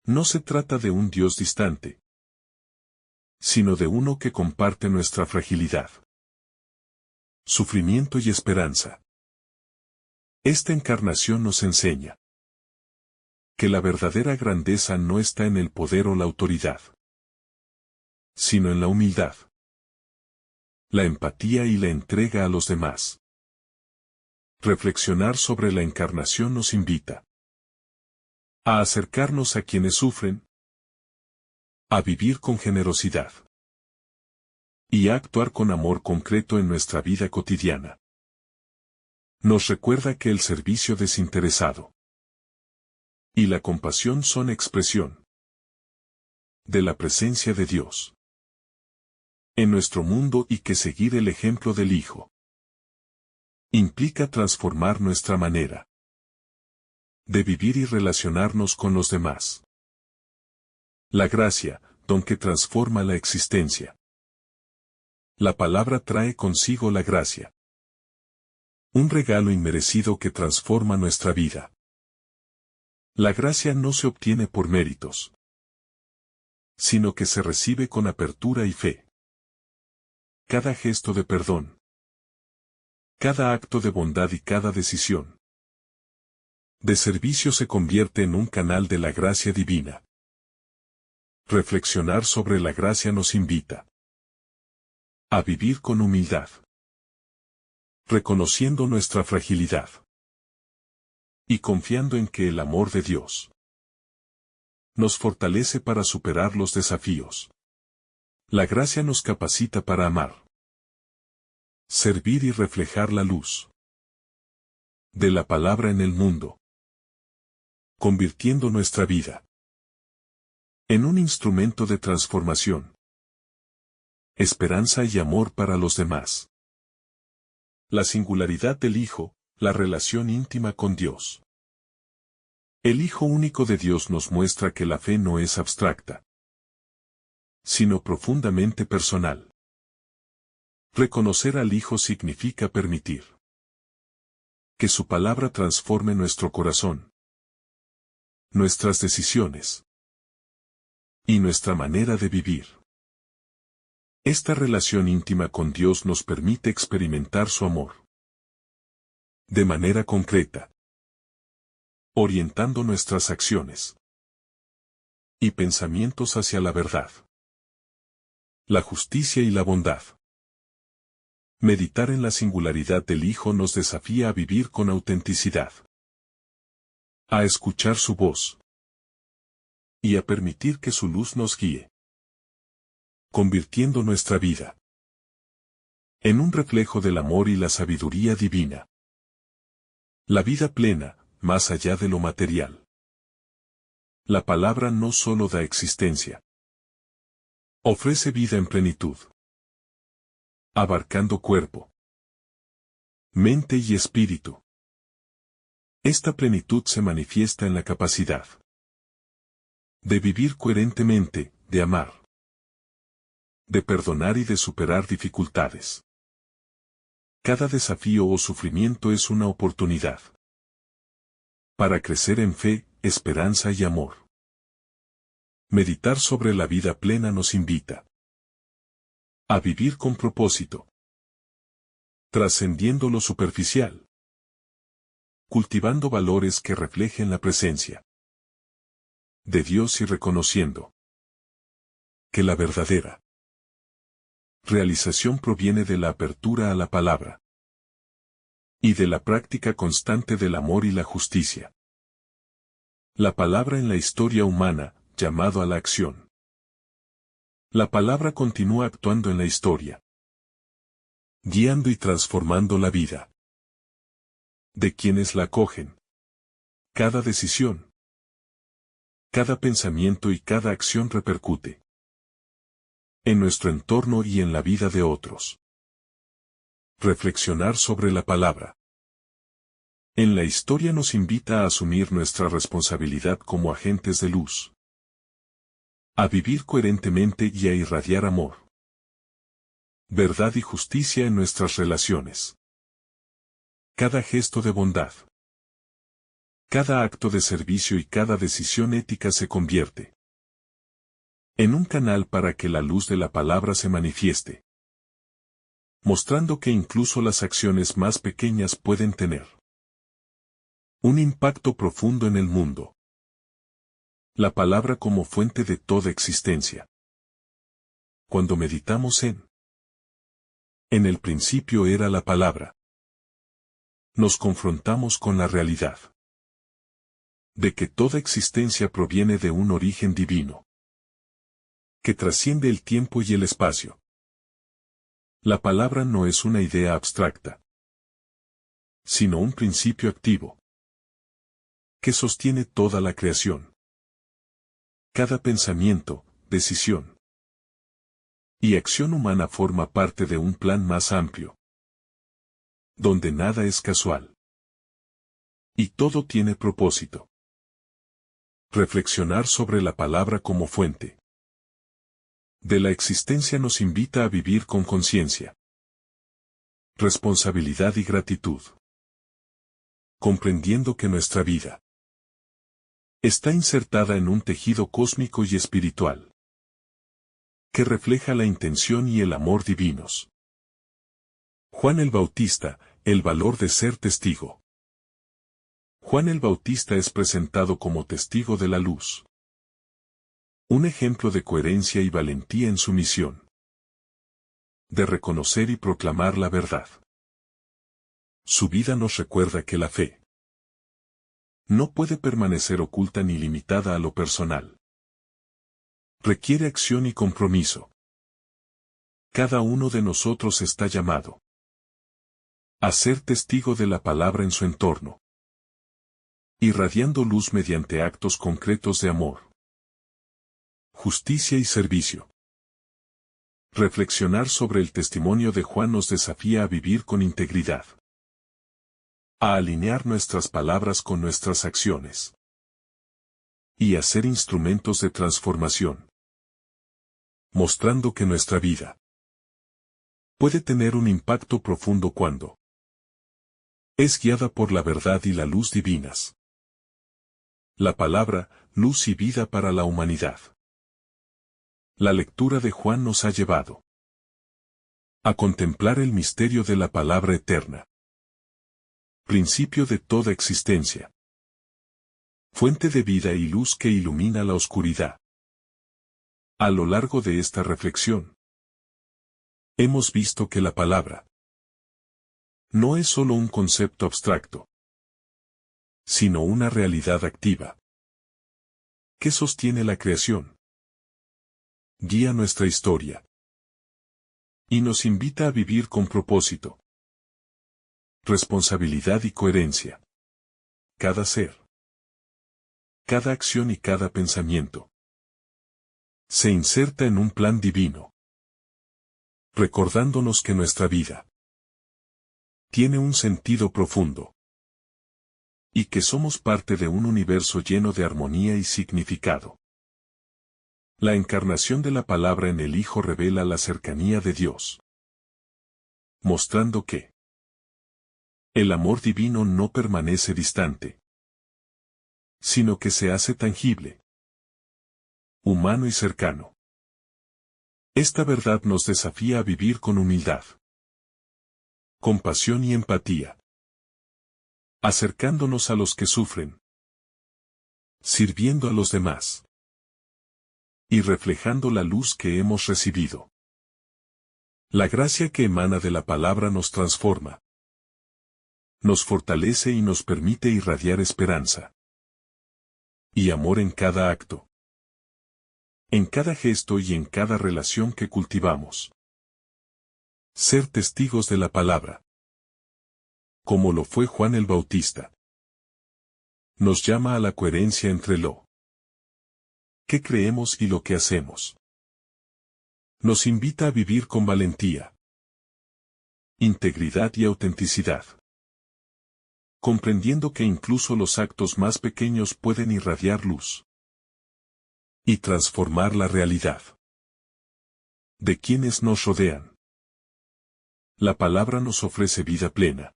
No se trata de un Dios distante, sino de uno que comparte nuestra fragilidad, sufrimiento y esperanza. Esta encarnación nos enseña que la verdadera grandeza no está en el poder o la autoridad, sino en la humildad, la empatía y la entrega a los demás. Reflexionar sobre la encarnación nos invita a acercarnos a quienes sufren, a vivir con generosidad y a actuar con amor concreto en nuestra vida cotidiana. Nos recuerda que el servicio desinteresado y la compasión son expresión de la presencia de Dios en nuestro mundo y que seguir el ejemplo del Hijo implica transformar nuestra manera de vivir y relacionarnos con los demás. La gracia, don que transforma la existencia. La palabra trae consigo la gracia, un regalo inmerecido que transforma nuestra vida. La gracia no se obtiene por méritos, sino que se recibe con apertura y fe. Cada gesto de perdón, cada acto de bondad y cada decisión de servicio se convierte en un canal de la gracia divina. Reflexionar sobre la gracia nos invita a vivir con humildad, reconociendo nuestra fragilidad y confiando en que el amor de Dios nos fortalece para superar los desafíos. La gracia nos capacita para amar, servir y reflejar la luz de la palabra en el mundo, convirtiendo nuestra vida en un instrumento de transformación. esperanza y amor para los demás. La singularidad del Hijo, la relación íntima con Dios. El Hijo único de Dios nos muestra que la fe no es abstracta, sino profundamente personal. Reconocer al Hijo significa permitir que su palabra transforme nuestro corazón, nuestras decisiones y nuestra manera de vivir. Esta relación íntima con Dios nos permite experimentar su amor de manera concreta, orientando nuestras acciones y pensamientos hacia la verdad, la justicia y la bondad. Meditar en la singularidad del Hijo nos desafía a vivir con autenticidad, a escuchar su voz y a permitir que su luz nos guíe, convirtiendo nuestra vida en un reflejo del amor y la sabiduría divina. La vida plena, más allá de lo material. La palabra no solo da existencia, ofrece vida en plenitud, abarcando cuerpo, mente y espíritu. Esta plenitud se manifiesta en la capacidad de vivir coherentemente, de amar, de perdonar y de superar dificultades. Cada desafío o sufrimiento es una oportunidad para crecer en fe, esperanza y amor. Meditar sobre la vida plena nos invita a vivir con propósito, trascendiendo lo superficial, cultivando valores que reflejen la presencia de Dios y reconociendo que la verdadera realización proviene de la apertura a la palabra y de la práctica constante del amor y la justicia. La palabra en la historia humana, llamado a la acción. La palabra continúa actuando en la historia, guiando y transformando la vida de quienes la acogen. Cada decisión, cada pensamiento y cada acción repercute en nuestro entorno y en la vida de otros. Reflexionar sobre la palabra en la historia nos invita a asumir nuestra responsabilidad como agentes de luz, a vivir coherentemente y a irradiar amor, verdad y justicia en nuestras relaciones. Cada gesto de bondad, cada acto de servicio y cada decisión ética se convierte en un canal para que la luz de la palabra se manifieste, mostrando que incluso las acciones más pequeñas pueden tener un impacto profundo en el mundo. La palabra como fuente de toda existencia. Cuando meditamos en el principio era la palabra, nos confrontamos con la realidad de que toda existencia proviene de un origen divino, que trasciende el tiempo y el espacio. La palabra no es una idea abstracta, sino un principio activo, que sostiene toda la creación. Cada pensamiento, decisión y acción humana forma parte de un plan más amplio, donde nada es casual y todo tiene propósito. Reflexionar sobre la palabra como fuente de la existencia nos invita a vivir con conciencia, responsabilidad y gratitud, comprendiendo que nuestra vida está insertada en un tejido cósmico y espiritual que refleja la intención y el amor divinos. Juan el Bautista, el valor de ser testigo. Juan el Bautista es presentado como testigo de la luz. Un ejemplo de coherencia y valentía en su misión, de reconocer y proclamar la verdad. Su vida nos recuerda que la fe no puede permanecer oculta ni limitada a lo personal. Requiere acción y compromiso. Cada uno de nosotros está llamado a ser testigo de la palabra en su entorno, irradiando luz mediante actos concretos de amor, justicia y servicio. Reflexionar sobre el testimonio de Juan nos desafía a vivir con integridad, a alinear nuestras palabras con nuestras acciones y a ser instrumentos de transformación, mostrando que nuestra vida puede tener un impacto profundo cuando es guiada por la verdad y la luz divinas. La palabra, luz y vida para la humanidad. La lectura de Juan nos ha llevado a contemplar el misterio de la palabra eterna, principio de toda existencia, fuente de vida y luz que ilumina la oscuridad. A lo largo de esta reflexión, hemos visto que la palabra no es solo un concepto abstracto, sino una realidad activa que sostiene la creación, guía nuestra historia y nos invita a vivir con propósito, responsabilidad y coherencia. Cada ser, cada acción y cada pensamiento se inserta en un plan divino, recordándonos que nuestra vida tiene un sentido profundo y que somos parte de un universo lleno de armonía y significado. La encarnación de la palabra en el Hijo revela la cercanía de Dios, mostrando que el amor divino no permanece distante, sino que se hace tangible, humano y cercano. Esta verdad nos desafía a vivir con humildad, compasión y empatía, acercándonos a los que sufren, sirviendo a los demás y reflejando la luz que hemos recibido. La gracia que emana de la palabra nos transforma, nos fortalece y nos permite irradiar esperanza y amor en cada acto, en cada gesto y en cada relación que cultivamos. Ser testigos de la palabra, como lo fue Juan el Bautista, nos llama a la coherencia entre lo que creemos y lo que hacemos. Nos invita a vivir con valentía, integridad y autenticidad, comprendiendo que incluso los actos más pequeños pueden irradiar luz y transformar la realidad de quienes nos rodean. La palabra nos ofrece vida plena,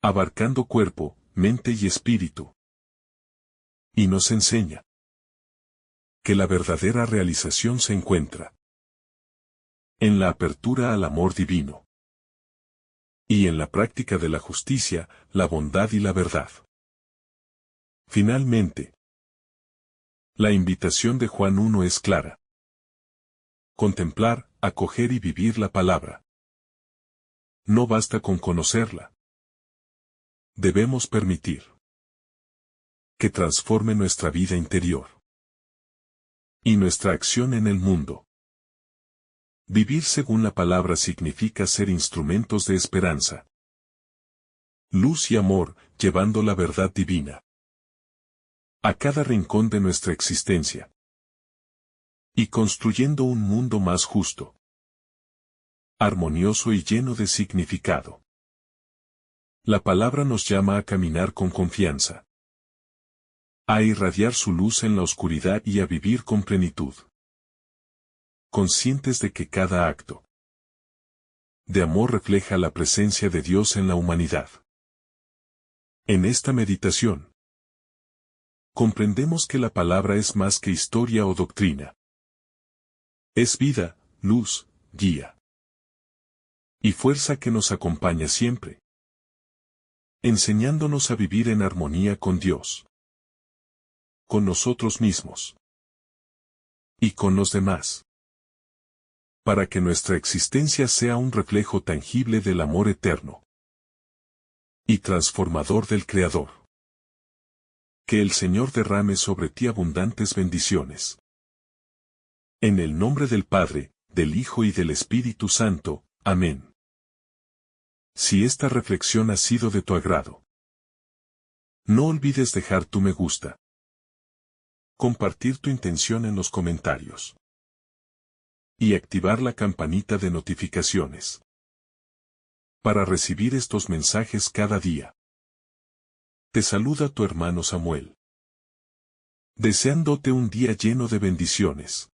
abarcando cuerpo, mente y espíritu, y nos enseña que la verdadera realización se encuentra en la apertura al amor divino y en la práctica de la justicia, la bondad y la verdad. Finalmente, la invitación de Juan 1 es clara: contemplar, acoger y vivir la palabra. No basta con conocerla. Debemos permitir que transforme nuestra vida interior y nuestra acción en el mundo. Vivir según la palabra significa ser instrumentos de esperanza, luz y amor, llevando la verdad divina a cada rincón de nuestra existencia y construyendo un mundo más justo, armonioso y lleno de significado. La palabra nos llama a caminar con confianza, a irradiar su luz en la oscuridad y a vivir con plenitud, conscientes de que cada acto de amor refleja la presencia de Dios en la humanidad. En esta meditación, comprendemos que la palabra es más que historia o doctrina. Es vida, luz, guía y fuerza que nos acompaña siempre, enseñándonos a vivir en armonía con Dios, con nosotros mismos y con los demás, para que nuestra existencia sea un reflejo tangible del amor eterno y transformador del Creador. Que el Señor derrame sobre ti abundantes bendiciones. En el nombre del Padre, del Hijo y del Espíritu Santo. Amén. Si esta reflexión ha sido de tu agrado, no olvides dejar tu me gusta, compartir tu intención en los comentarios y activar la campanita de notificaciones para recibir estos mensajes cada día. Te saluda tu hermano Samuel, deseándote un día lleno de bendiciones.